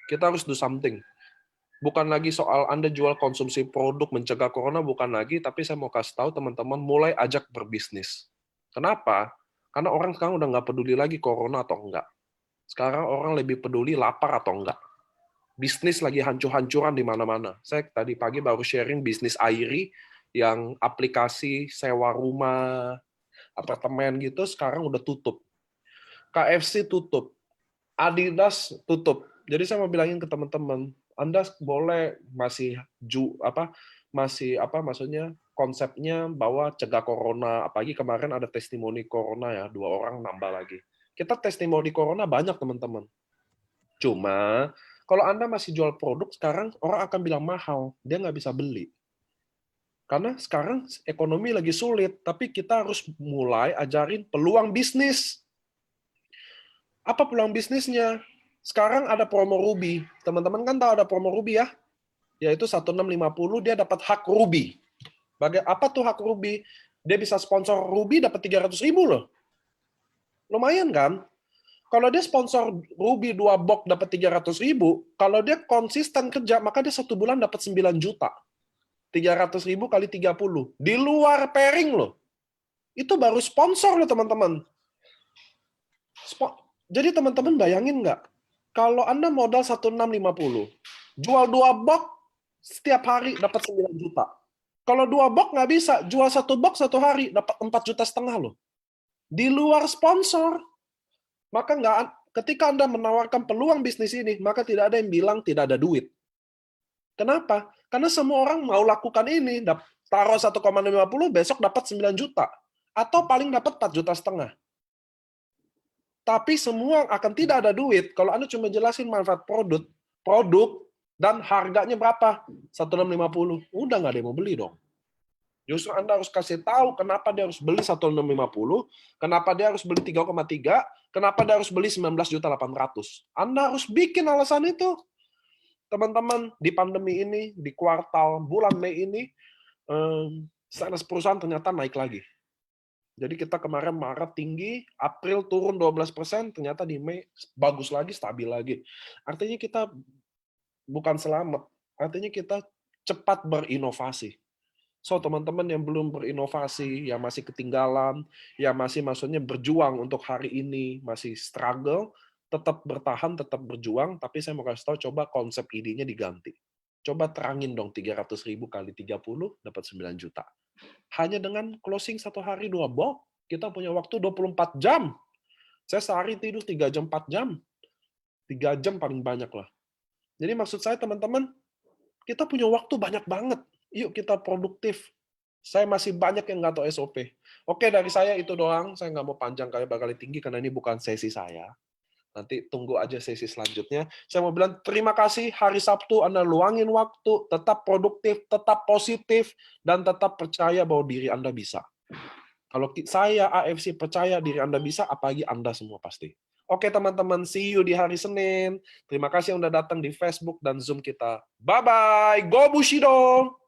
Kita harus do something. Bukan lagi soal Anda jual konsumsi produk mencegah corona, bukan lagi, tapi saya mau kasih tahu teman-teman mulai ajak berbisnis. Kenapa? Karena orang sekarang udah nggak peduli lagi corona atau enggak. Sekarang orang lebih peduli lapar atau enggak. Bisnis lagi hancur-hancuran di mana-mana. Saya tadi pagi baru sharing bisnis Airi yang aplikasi sewa rumah, apartemen gitu, sekarang udah tutup. KFC tutup. Adidas tutup. Jadi saya mau bilangin ke teman-teman, Anda boleh maksudnya konsepnya bahwa cegah corona, apalagi kemarin ada testimoni corona ya, 2 orang nambah lagi. Kita testimoni corona banyak teman-teman. Cuma kalau Anda masih jual produk sekarang orang akan bilang mahal, dia nggak bisa beli. Karena sekarang ekonomi lagi sulit, tapi kita harus mulai ajarin peluang bisnis. Apa peluang bisnisnya? Sekarang ada promo Ruby. Teman-teman kan tahu ada promo Ruby ya? Yaitu 1650 dia dapat hak Ruby. Apa tuh hak Ruby? Dia bisa sponsor Ruby dapat 300.000 loh. Lumayan kan? Kalau dia sponsor Ruby 2 box dapat 300.000, kalau dia konsisten kerja, maka dia 1 bulan dapat 9 juta. 300.000 kali 30. Di luar pairing loh. Itu baru sponsor loh teman-teman. Jadi teman-teman bayangin nggak? Kalau Anda modal 1650, jual 2 box setiap hari dapat 9 juta. Kalau 2 box nggak bisa, jual 1 box 1 hari dapat 4,5 juta loh. Di luar sponsor. Maka ketika Anda menawarkan peluang bisnis ini, maka tidak ada yang bilang tidak ada duit. Kenapa? Karena semua orang mau lakukan ini. Taruh 1,50, besok dapat 9 juta. Atau paling dapat 4,5 juta. Tapi semua akan tidak ada duit kalau Anda cuma jelasin manfaat produk dan harganya berapa? 1,650. Udah nggak ada yang mau beli dong. Justru Anda harus kasih tahu kenapa dia harus beli 1,650, kenapa dia harus beli 3,3, kenapa dia harus beli 19,8 juta. Anda harus bikin alasan itu. Teman-teman, di pandemi ini, di kuartal bulan Mei ini, sales perusahaan ternyata naik lagi. Jadi kita kemarin Maret tinggi, April turun 12%, ternyata di Mei bagus lagi, stabil lagi. Artinya kita bukan selamat, artinya kita cepat berinovasi. So, teman-teman yang belum berinovasi, yang masih ketinggalan, yang masih maksudnya berjuang untuk hari ini, masih struggle, tetap bertahan, tetap berjuang, tapi saya mau kasih tahu, coba konsep idenya diganti. Coba terangin dong 300.000 kali 30, dapat 9 juta. Hanya dengan closing 1 hari 2 box, kita punya waktu 24 jam. Saya sehari tidur 3 jam, 4 jam. 3 jam paling banyak lah. Jadi maksud saya teman-teman, kita punya waktu banyak banget. Yuk kita produktif. Saya masih banyak yang nggak tahu SOP. Oke, dari saya itu doang. Saya nggak mau panjang kali tinggi karena ini bukan sesi saya. Nanti tunggu aja sesi selanjutnya. Saya mau bilang terima kasih. Hari Sabtu Anda luangin waktu, tetap produktif, tetap positif, dan tetap percaya bahwa diri Anda bisa. Kalau saya AFC percaya diri Anda bisa, apalagi Anda semua pasti. Oke teman-teman, see you di hari Senin. Terima kasih yang udah datang di Facebook dan Zoom kita. Bye-bye. Go Bushido!